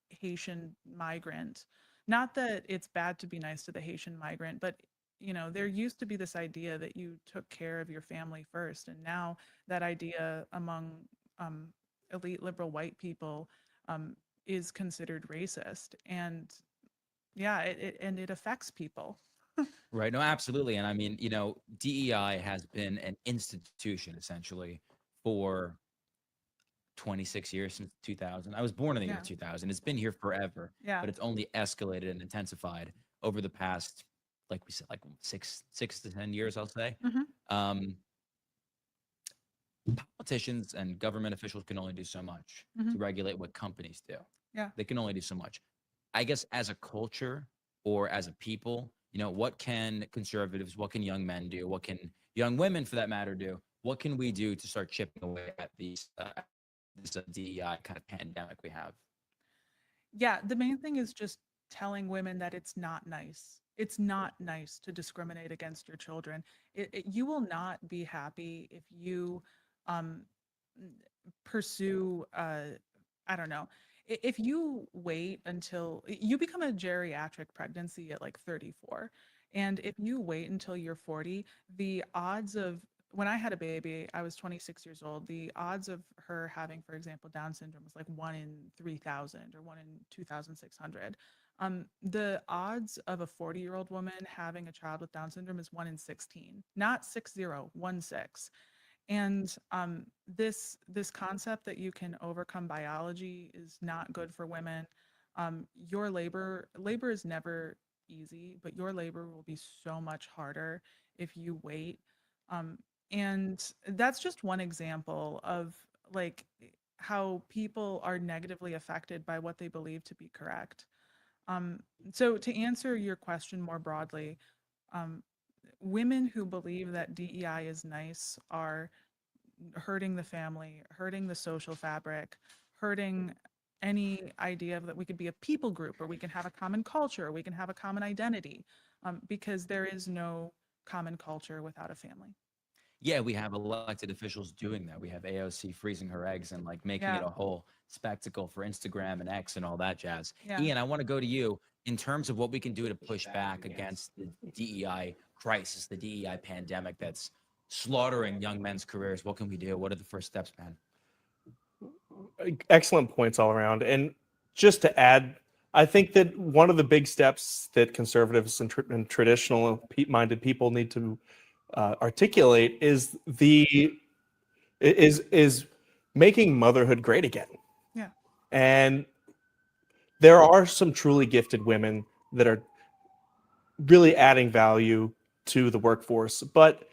S12: Haitian migrant. Not that it's bad to be nice to the Haitian migrant, but there used to be this idea that you took care of your family first, and now that idea among elite liberal white people is considered racist, and yeah, it affects people.
S1: Right. No, absolutely. And I mean, DEI has been an institution essentially for 26 years, since 2000. I was born in the year 2000. It's been here forever, but it's only escalated and intensified over the past, like we said, like six to 10 years, I'll say. Politicians and government officials can only do so much to regulate what companies do.
S12: Yeah.
S1: They can only do so much. I guess as a culture or as a people, what can conservatives, what can young men do? What can young women, for that matter, do? What can we do to start chipping away at this DEI kind of pandemic we have?
S12: Yeah, the main thing is just telling women that it's not nice. It's not nice to discriminate against your children. You will not be happy if you pursue, I don't know, if you wait until you become a geriatric pregnancy at like 34, and if you wait until you're 40, the odds of, when I had a baby, I was 26 years old. The odds of her having, for example, Down syndrome was like 1 in 3,000 or 1 in 2,600. The odds of a 40-year-old woman having a child with Down syndrome is 1 in 16, not 60, 16. And this concept that you can overcome biology is not good for women. Your labor is never easy, but your labor will be so much harder if you wait. And that's just one example of like how people are negatively affected by what they believe to be correct. So to answer your question more broadly, women who believe that DEI is nice are hurting the family, hurting the social fabric, hurting any idea that we could be a people group, or we can have a common culture, or we can have a common identity, because there is no common culture without a family.
S1: Yeah, we have elected officials doing that. We have AOC freezing her eggs and like making it a whole spectacle for Instagram and X and all that jazz.
S12: Yeah.
S1: Ian, I want to go to you in terms of what we can do to push back against the DEI crisis, the DEI pandemic that's slaughtering young men's careers. What can we do? What are the first steps, man?
S13: Excellent points all around. And just to add, I think that one of the big steps that conservatives and traditional-minded people need to articulate is making motherhood great again.
S12: Yeah.
S13: And there are some truly gifted women that are really adding value to the workforce, but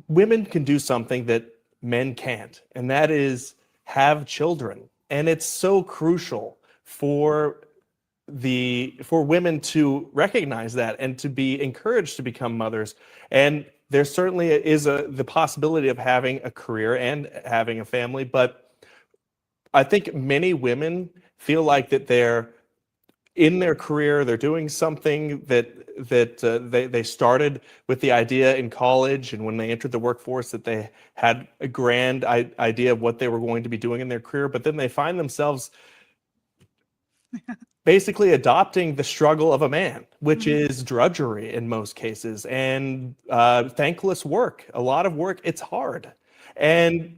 S13: women can do something that men can't, and that is have children. And it's so crucial for women to recognize that and to be encouraged to become mothers. And there certainly is the possibility of having a career and having a family, but I think many women feel like that they're in their career, they're doing something that they started with the idea in college, and when they entered the workforce, that they had a grand idea of what they were going to be doing in their career, but then they find themselves basically adopting the struggle of a man, which is drudgery in most cases, and thankless work, a lot of work. It's hard, and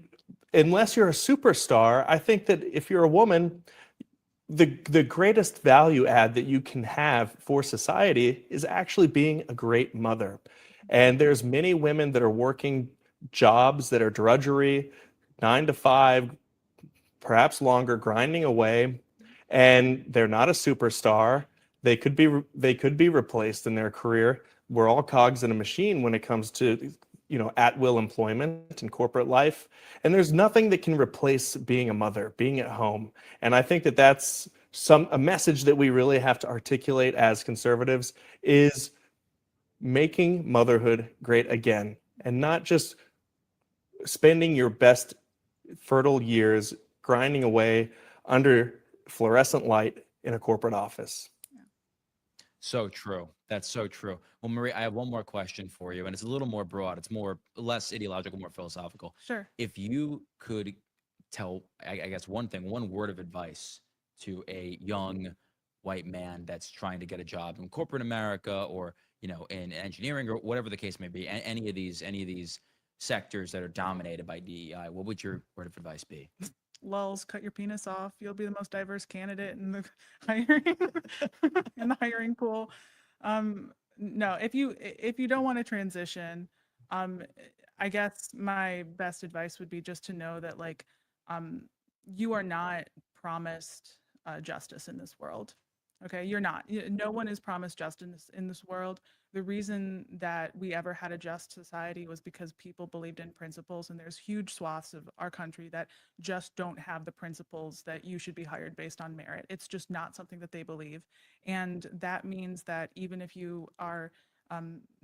S13: unless you're a superstar, I think that if you're a woman, the greatest value add that you can have for society is actually being a great mother. And there's many women that are working jobs that are drudgery, 9 to 5, perhaps longer, grinding away, and they're not a superstar. They could be replaced in their career. We're all cogs in a machine when it comes to at will employment and corporate life, and there's nothing that can replace being a mother, being at home. And I think that that's a message that we really have to articulate as conservatives, is making motherhood great again, and not just spending your best fertile years grinding away under fluorescent light in a corporate office.
S1: So true. That's so true. Well, Marie, I have one more question for you, and it's a little more broad. It's less ideological, more philosophical.
S12: Sure.
S1: If you could tell, I guess, one word of advice to a young white man that's trying to get a job in corporate America, or in engineering, or whatever the case may be, any of these sectors that are dominated by DEI, what would your word of advice be?
S12: Lulz, cut your penis off. You'll be the most diverse candidate in the hiring pool. No, if you don't want to transition, I guess my best advice would be just to know that you are not promised justice in this world. Okay, you're not. No one is promised justice in this world. The reason that we ever had a just society was because people believed in principles, and there's huge swaths of our country that just don't have the principles that you should be hired based on merit. It's just not something that they believe. And that means that even if you are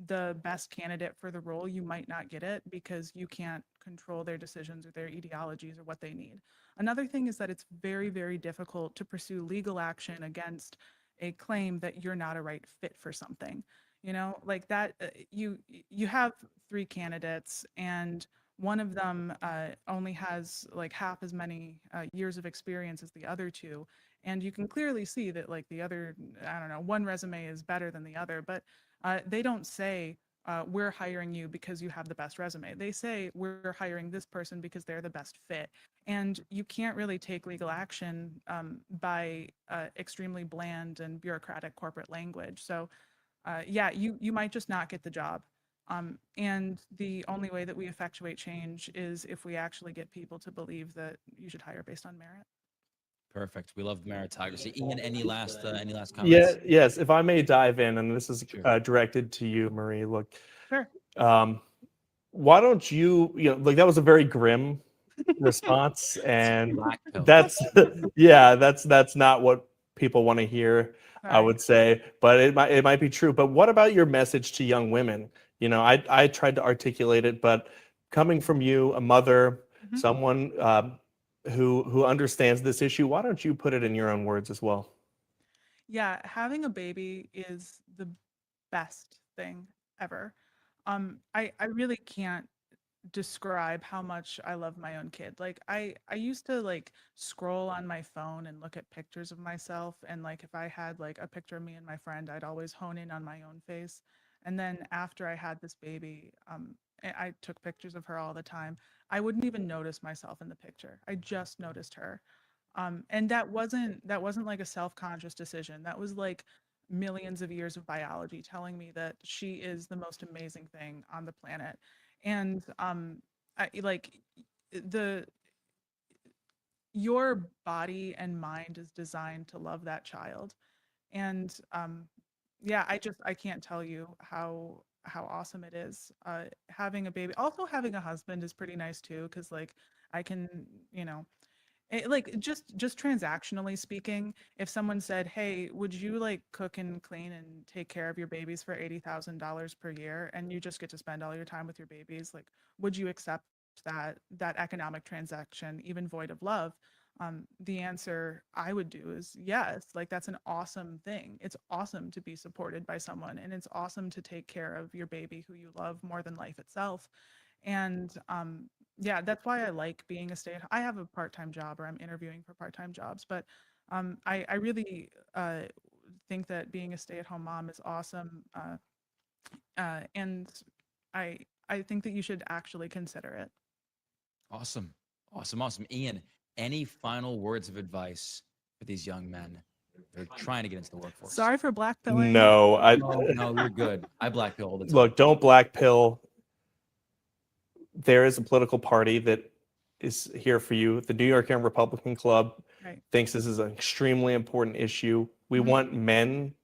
S12: the best candidate for the role, you might not get it because you can't control their decisions or their ideologies or what they need. Another thing is that it's very, very difficult to pursue legal action against a claim that you're not a right fit for something. Like that, you have 3 candidates, and one of them only has like half as many years of experience as the other 2. And you can clearly see that the other, I don't know, one resume is better than the other, but they don't say, we're hiring you because you have the best resume. They say, we're hiring this person because they're the best fit. And you can't really take legal action by extremely bland and bureaucratic corporate language. So you might just not get the job. And the only way that we effectuate change is if we actually get people to believe that you should hire based on merit.
S1: Perfect. We love meritocracy. Ian, any last comments?
S13: Yes, if I may dive in, and this is directed to you, Marie. Look,
S12: sure.
S13: Why don't you that was a very grim response, and that's not what people want to hear. I would say, but it might be true. But what about your message to young women? I tried to articulate it, but coming from you, a mother, someone who understands this issue, why don't you put it in your own words as well?
S12: Yeah, having a baby is the best thing ever. I really can't describe how much I love my own kid. I used to scroll on my phone and look at pictures of myself, and if I had a picture of me and my friend, I'd always hone in on my own face. And then after I had this baby, I took pictures of her all the time. I wouldn't even notice myself in the picture. I just noticed her. And that wasn't a self-conscious decision. That was millions of years of biology telling me that she is the most amazing thing on the planet. And your body and mind is designed to love that child. And I can't tell you how awesome it is having a baby. Also having a husband is pretty nice too, because I can just transactionally speaking, if someone said, hey, would you cook and clean and take care of your babies for $80,000 per year, and you just get to spend all your time with your babies, would you accept that economic transaction, even void of love? the answer I would do is yes. Like, that's an awesome thing. It's awesome to be supported by someone, and it's awesome to take care of your baby who you love more than life itself. And yeah, that's why I like being a stay-at-home. I have a part-time job, or I'm interviewing for part-time jobs, but I really think that being a stay-at-home mom is awesome. And I think that you should actually consider it.
S1: Awesome. Awesome. Awesome. Ian, any final words of advice for these young men? They're trying to get into the workforce.
S12: Sorry for blackpilling.
S13: No,
S1: No, you're good. I black pill all the time.
S13: Look, don't black pill. There is a political party that is here for you. The New York Young Republican Club thinks this is an extremely important issue. We want men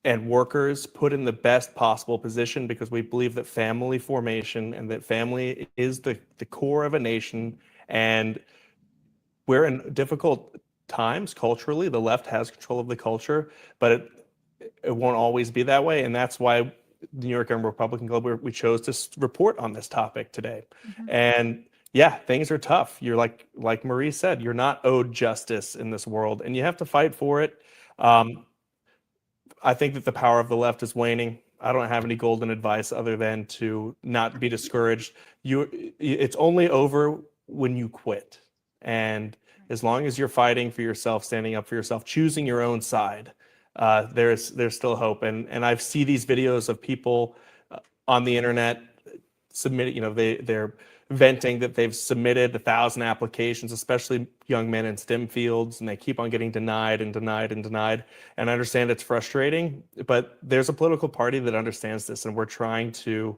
S13: and workers put in the best possible position because we believe that family formation and that family is the core of a nation. And we're in difficult times culturally. The left has control of the culture, but it won't always be that way. And that's why the New York Young Republican Club, we chose to report on this topic today. And yeah, things are tough. You're like Marie said, you're not owed justice in this world, and you have to fight for it. I think that the power of the left is waning. I don't have any golden advice other than to not be discouraged. It's only over when you quit. And as long as you're fighting for yourself, standing up for yourself, choosing your own side, there's still hope. And I see these videos of people on the internet submitting, they're venting that they've submitted 1,000 applications, especially young men in STEM fields, and they keep on getting denied and denied and denied. And I understand it's frustrating, but there's a political party that understands this, and we're trying to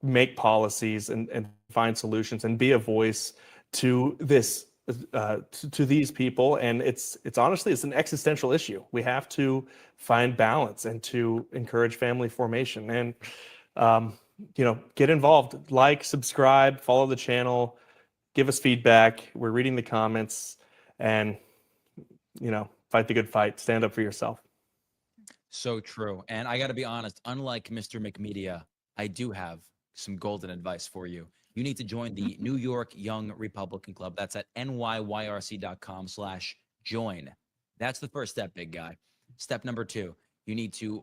S13: make policies and find solutions and be a voice to this, to these people. And it's honestly, it's an existential issue. We have to find balance and to encourage family formation. And get involved, like, subscribe, follow the channel, give us feedback. We're reading the comments, and, fight the good fight, stand up for yourself.
S1: So true. And I got to be honest, unlike Mr. McMedia, I do have some golden advice for you. You need to join the New York Young Republican Club. That's at NYYRC.com/join. That's the first step, big guy. Step number 2, you need to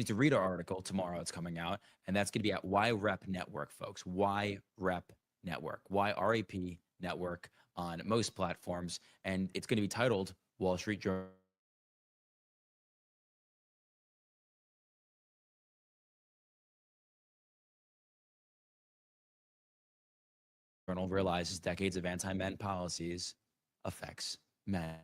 S1: read our article tomorrow. It's coming out, and that's going to be at YRepNetwork, folks. YRepNetwork, YREP Network on most platforms, and it's going to be titled Wall Street Journal realizes decades of anti-men policies affects men.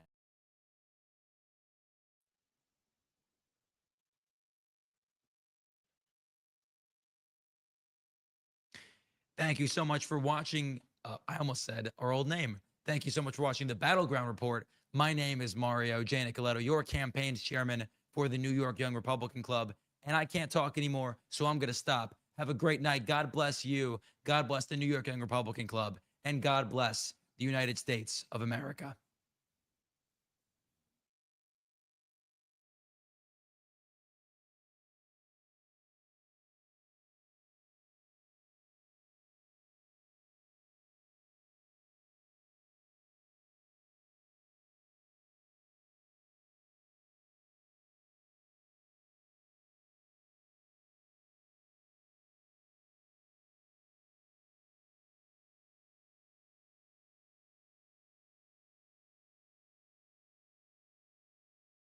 S1: Thank you so much for watching. I almost said our old name. Thank you so much for watching the Battleground Report. My name is Mario J. Nicoletto, your campaign's chairman for the New York Young Republican Club. And I can't talk anymore, so I'm going to stop. Have a great night. God bless you. God bless the New York Young Republican Club. And God bless the United States of America.